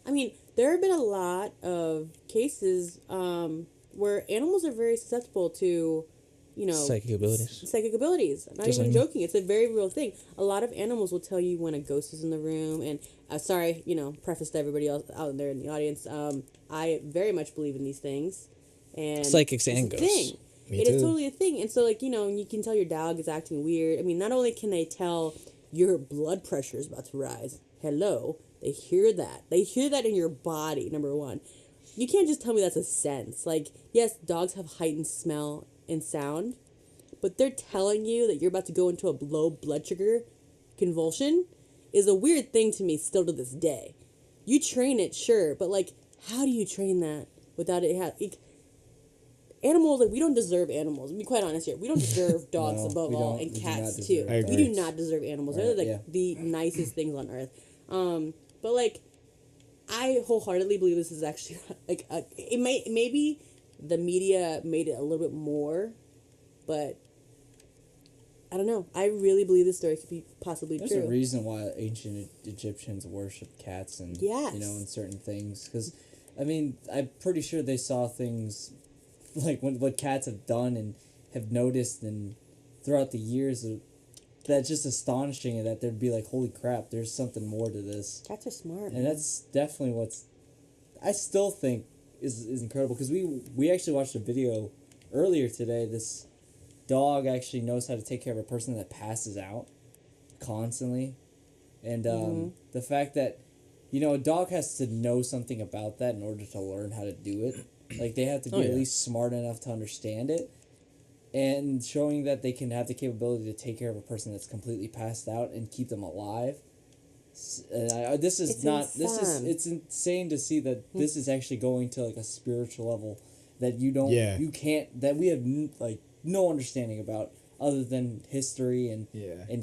I mean, there have been a lot of cases where animals are very susceptible to, Psychic abilities. Psychic abilities. I'm not Just even like me. joking. It's a very real thing. A lot of animals will tell you when a ghost is in the room. And sorry, preface to everybody else out there in the audience. I very much believe in these things. And Psychics and it's a ghosts. thing. Me It is too. totally a thing. And so, like, you can tell your dog is acting weird. I mean, not only can they tell your blood pressure is about to rise. Hello. They hear that. They hear that in your body, number one. You can't just tell me that's a sense. Like, yes, dogs have heightened smell and sound, but they're telling you that you're about to go into a low blood sugar convulsion is a weird thing to me still to this day. You train it, sure, but, like, how do you train that without it animals, like, we don't deserve animals. To be quite honest here, we don't deserve dogs No, above we all, don't. and We do cats not too. deserve I We agree. do not deserve animals. Right, They're like yeah. the nicest things on earth. But like, I wholeheartedly believe this is actually like maybe the media made it a little bit more, but I don't know. I really believe this story could be possibly There's true. a reason why ancient Egyptians worshipped cats and Yes. in certain things. Because, I mean, I'm pretty sure they saw things like what cats have done and have noticed and throughout the years that's just astonishing, and that there'd be like, holy crap, there's something more to this. Cats are smart. And man. that's definitely what's I still think is incredible, because we actually watched a video earlier today. This dog actually knows how to take care of a person that passes out constantly, and the fact that a dog has to know something about that in order to learn how to do it. Like, they have to be at least smart enough to understand it, and showing that they can have the capability to take care of a person that's completely passed out and keep them alive. And it's insane to see that this is actually going to like a spiritual level that that we have like no understanding about, other than history and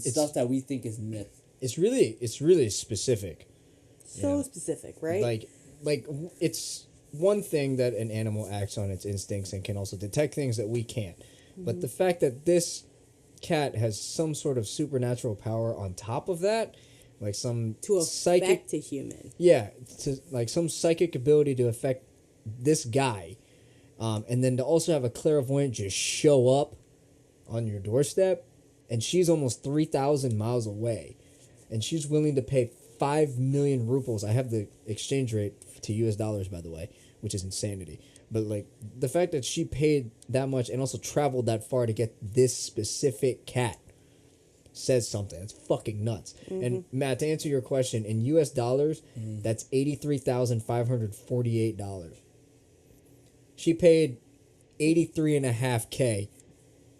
stuff that we think is myth. It's really specific. so specific, right? Like it's one thing that an animal acts on its instincts and can also detect things that we can't. But the fact that this cat has some sort of supernatural power on top of that, like some to psychic affect a human. Yeah, to like some psychic ability to affect this guy, and then to also have a clairvoyant just show up on your doorstep, and she's almost 3,000 miles away, and she's willing to pay 5 million rubles. I have the exchange rate to US dollars, by the way, which is insanity. But like the fact that she paid that much and also traveled that far to get this specific cat says something. It's fucking nuts. And Matt, to answer your question, in US dollars, that's $83,548. She paid $83.5K.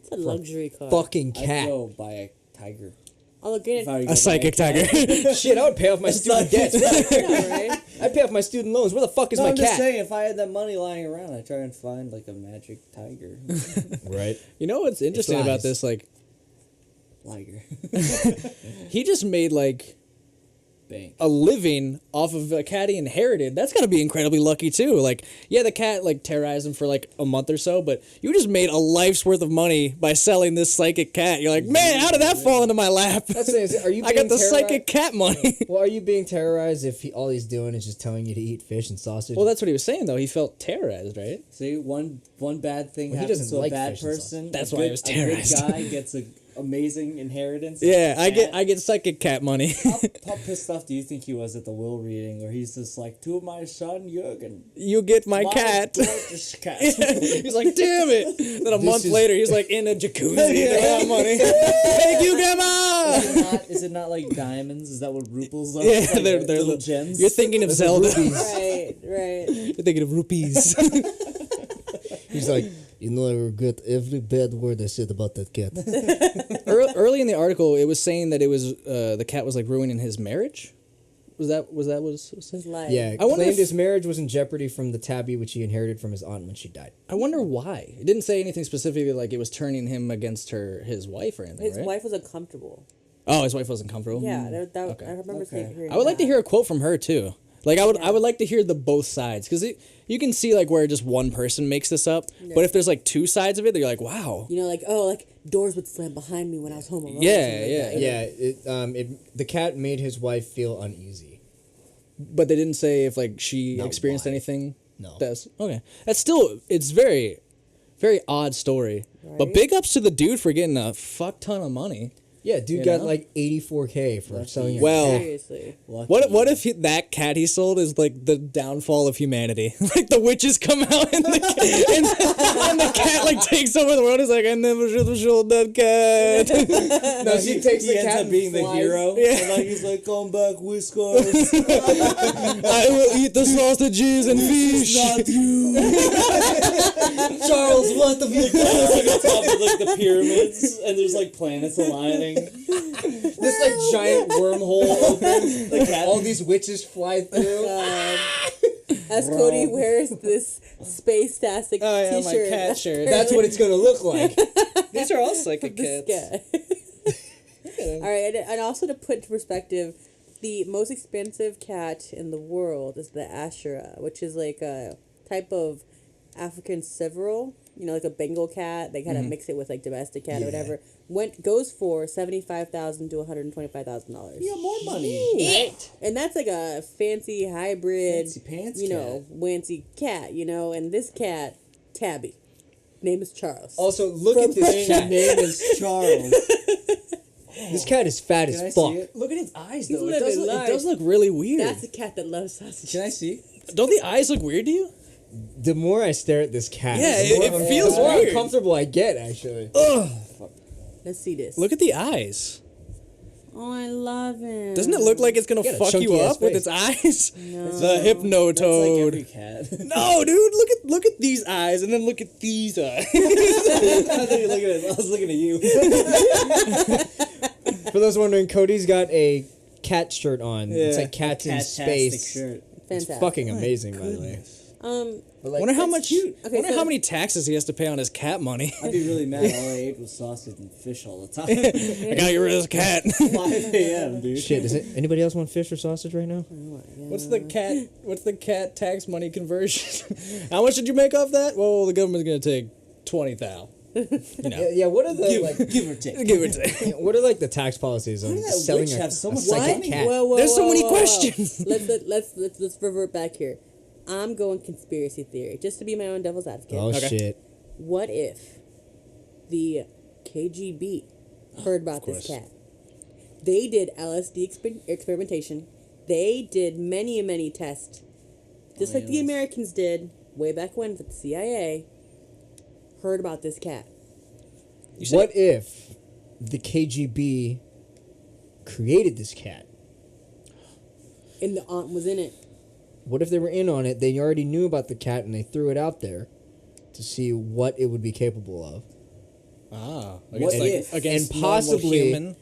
It's a luxury car. Fucking I'd cat. go buy a tiger. I'll look at If I were to it. go buy A psychic cat. tiger. Shit, I would pay off my student debts. Yeah, right? I'd pay off my student loans. Where the fuck is No, my I'm just cat? saying, if I had that money lying around, I'd try and find like a magic tiger. Right. You know what's interesting about flies. this? Like, Tiger. he just made like Bank. a living off of a cat he inherited. That's gotta be incredibly lucky too. Like, yeah, the cat like terrorized him for like a month or so, but you just made a life's worth of money by selling this psychic cat. You're like, man, how did that fall into my lap? That's it. Are you I being got the terrorized? psychic cat money. Well, are you being terrorized if all he's doing is just telling you to eat fish and sausage? Well, that's what he was saying though. He felt terrorized, right? See, one bad thing Well, he happens doesn't to a like bad fish and person. That's a why good, he was A good terrorized. guy gets an amazing inheritance. Yeah, I Cat. get psychic cat money. How pissed off do you think he was at the will reading, where he's just like, to my son Jürgen, You get my cat. gorgeous cat. He's like, damn it. Then a month is- later, he's like in a jacuzzi. Throwing money. Thank you, Grandma. Is it not like diamonds? Is that what ruples are? Yeah, Like they're little little gems. You're thinking of Zelda. Right, right. You're thinking of rupees. He's like, I regret every bad word I said about that cat. Early in the article, it was saying that it was the cat was like ruining his marriage. Was that what it was? His life. Yeah, I wonder claimed if- his marriage was in jeopardy from the tabby which he inherited from his aunt when she died. I wonder why. It didn't say anything specifically like it was turning him against his wife or anything, His right? wife was uncomfortable. Oh, his wife wasn't comfortable? Yeah, Okay. I remember hearing I would like to that. hear a quote from her too. Like I would like to hear the both sides because you can see like where just one person makes this up, but if there's like two sides of it, you're like, wow. You know, like doors would slam behind me when I was home alone. Yeah, something like yeah. that. Yeah, the cat made his wife feel uneasy. But they didn't say if like she Not experienced why. anything. No. That's okay. That's still it's very, very odd story. But Right? big ups to the dude for getting a fuck ton of money. Yeah, dude You got know? like $84K for selling a Well- cat. Seriously. What if that cat he sold is like the downfall of humanity? Like the witches come out and the cat like takes over the world. He's like, I never should have sold that cat. No, she takes he the ends cat up and being the flies. hero. Yeah. And then he's like, come back, Whiskers. I will eat the sausages and fish. Not you. Charles, what the fuck? Like on top of like the pyramids, and there's like planets aligning. This like giant wormhole opens. Like all these witches fly through. As Cody wears this space-tastic Oh yeah, my t-shirt. cat shirt. That's what it's gonna look like. These are all psychic This cats. guy. All right, and also to put into perspective, the most expensive cat in the world is the Ashera, which is like a type of African several. You know, like a Bengal cat. They kind of mix it with like domestic cat or whatever. Goes for $75,000 to $125,000. You got more money. Right? And that's like a fancy hybrid, Fancy pants you know, cat. wancy cat, you know, and this cat, Tabby. Name is Charles. Also, look at this Your cat. name is Charles. This cat is fat Can I as see fuck. it? Look at his eyes, He's though. It living does, look, life. It does look really weird. That's a cat that loves sausage. can I see? Don't the eyes look weird to you? The more I stare at this cat, Yeah, the more, it feels the more weird. uncomfortable I get. Actually, Let's see this. Look at the eyes. Oh, I love him. Doesn't it look like it's gonna Got a fuck you chunky ass up with face. its eyes? No. The hypno That's like toad. every cat. No, dude, look at these eyes, and then look at these eyes. I thought you were looking at. I was looking at you. for those wondering, Cody's got a cat shirt on. It's Yeah, like cats in Cat-tastic space. shirt. It's Fantastic. fucking amazing, by the way. But like, Wonder how that's much. cute. Okay, Wonder so- how many taxes he has to pay on his cat money. I'd be really mad. All I ate was sausage and fish all the time. I gotta get rid of this cat. 5 a.m., dude. Shit, does anybody else want fish or sausage right now? What's the cat tax money conversion? How much did you make off that? Well, the government's gonna take 20,000. You know, Yeah, what are the like? Give or take. give it to. What are like the tax policies on Why did that selling witch a, have so a much psychic money? cat? There's so many questions. Let's revert back here. I'm going conspiracy theory, just to be my own devil's advocate. Oh Okay. shit! What if the KGB heard about this course. cat? They did LSD experimentation. They did many tests, just like the yes. Americans did way back when with the CIA. Heard about this cat. What if the KGB created this cat? And the aunt was in it. What if they were in on it? They already knew about the cat and they threw it out there to see what it would be capable of, Against, What if? against and normal possibly human,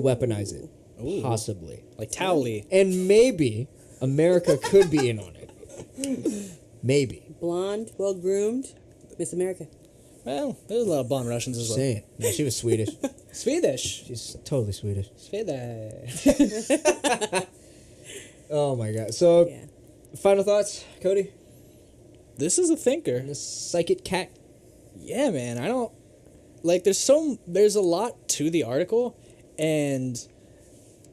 weaponize it. Possibly, like Towley. and maybe America could be in on it. Maybe. Blonde, well groomed, Miss America. Well, there's a lot of blonde Russians as well. Saying. No, she was Swedish. Swedish. She's totally Swedish. Swedish. Oh my god. So, Yeah. final thoughts, Cody? This is a thinker. This psychic cat. Yeah, man. I don't like. There's a lot to the article, and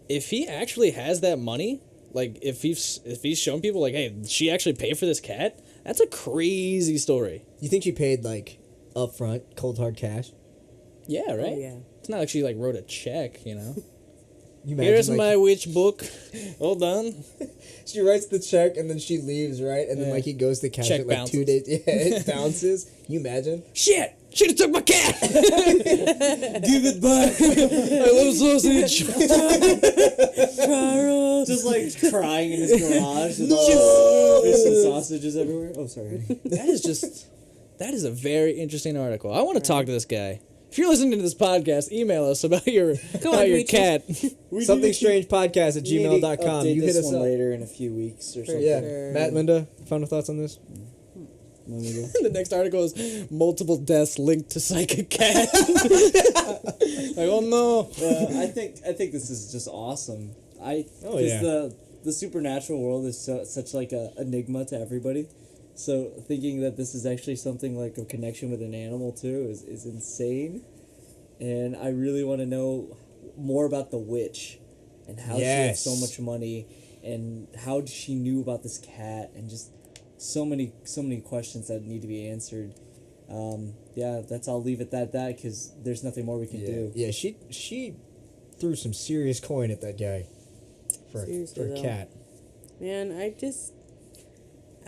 if he actually has that money, like if he's shown people like, hey, she actually paid for this cat. That's a crazy story. You think she paid like upfront, cold hard cash? Yeah, right. Oh, yeah. It's not like she like wrote a check, you know. You imagine, Here's like, my witch book. Hold on. She writes the check and then she leaves, right? And then Yeah. like he goes to cash Check it like bounces. 2 days. Yeah, it bounces. Can you imagine? Shit! Should have took my cat. Give it back. I love sausage. Just like crying in his garage. With all fish and sausages everywhere. Oh, sorry. That is a very interesting article. I want to talk to this guy If you're listening to this podcast, email us about your Peaches. cat. somethingstrangepodcast@gmail.com. Update You hit this us one up. later in a few weeks or something. Yeah. Sure. Matt, Linda, final thoughts on this? Let me do- The next article is multiple deaths linked to psychic cat. Like, oh no. I think this is just awesome. Oh, yeah. The supernatural world is such like a enigma to everybody. So thinking that this is actually something like a connection with an animal too is insane. And I really want to know more about the witch and how she had Yes. so much money and how she knew about this cat and just so many questions that need to be answered. Yeah, I'll leave it at that because there's nothing more we can do. Yeah, she threw some serious coin at that guy for Seriously, a though. cat. Man, I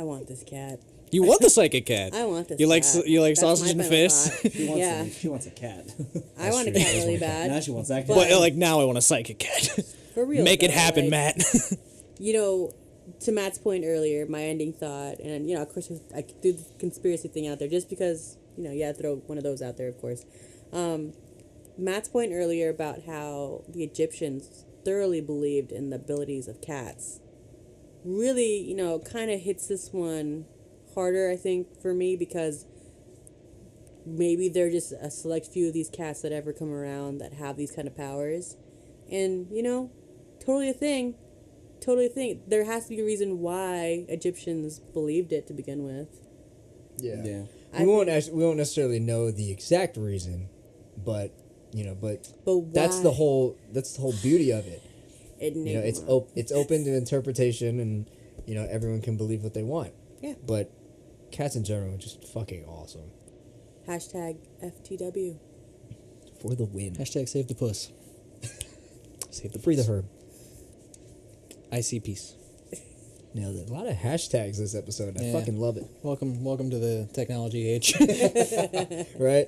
want this cat. You want the psychic cat. I want this You like cat. you like That's sausage my and final fish. thought. Yeah. She wants a cat. I want a true. cat really bad. Now she wants that cat. But like now I want a psychic cat. For real. Make it though, happen, like, Matt. You know, to Matt's point earlier, my ending thought, and you know, of course, I threw the conspiracy thing out there just because, you know, yeah, throw one of those out there, of course. Matt's point earlier about how the Egyptians thoroughly believed in the abilities of cats really, you know, kind of hits this one harder, I think, for me, because maybe they're just a select few of these cats that ever come around that have these kind of powers. And, you know, totally a thing. There has to be a reason why Egyptians believed it to begin with. Yeah. Yeah. I We won't necessarily know the exact reason, but But why? that's the whole beauty of it. Enigma. You know, it's open to interpretation, and you know everyone can believe what they want. Yeah. But cats in general are just fucking awesome. Hashtag FTW. For the win. Hashtag save the puss. Save the Free the puss. herb. I see peace. Nailed it. A lot of hashtags this episode. I Yeah. fucking love it. Welcome to the technology age. Right?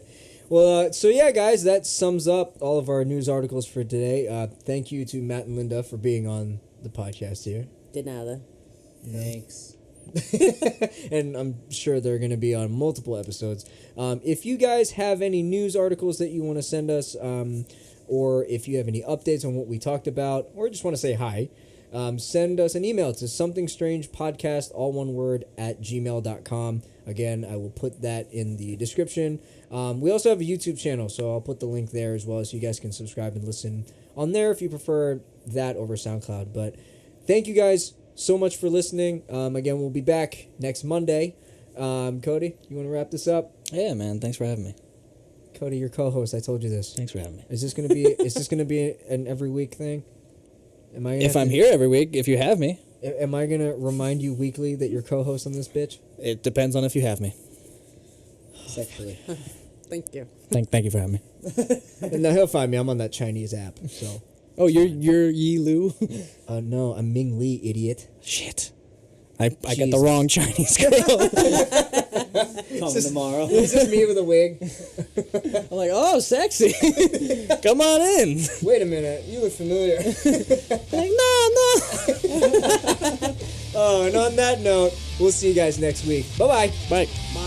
Well, so yeah, guys, that sums up all of our news articles for today. Thank you to Matt and Linda for being on the podcast here. De nada. Thanks. And I'm sure they're going to be on multiple episodes. If you guys have any news articles that you want to send us, or if you have any updates on what we talked about, or just want to say hi, send us an email to somethingstrangepodcast, all one word, @gmail.com. Again, I will put that in the description. We also have a YouTube channel, so I'll put the link there as well, so you guys can subscribe and listen on there if you prefer that over SoundCloud. But thank you guys so much for listening. Again, we'll be back next Monday. Cody, you want to wrap this up? Yeah, man. Thanks for having me. Cody, your co-host. I told you this. Thanks for having me. Is this gonna be an every week thing? Am I? If I'm here every week, if you have me, Am I gonna remind you weekly that you're co-host on this bitch? it depends on if you have me. Sexually. Thank you. Thank you for having me. And now he'll find me. I'm on that Chinese app. So, Oh, you're Yi Lu. no, I'm Ming Li, idiot. Shit. I got the Jesus. wrong Chinese girl. Come tomorrow. Is this me with a wig? I'm like, oh, sexy. Come on in. Wait a minute, you look familiar. Like, no. Oh, and on that note, we'll see you guys next week. Bye-bye. Bye. Bye.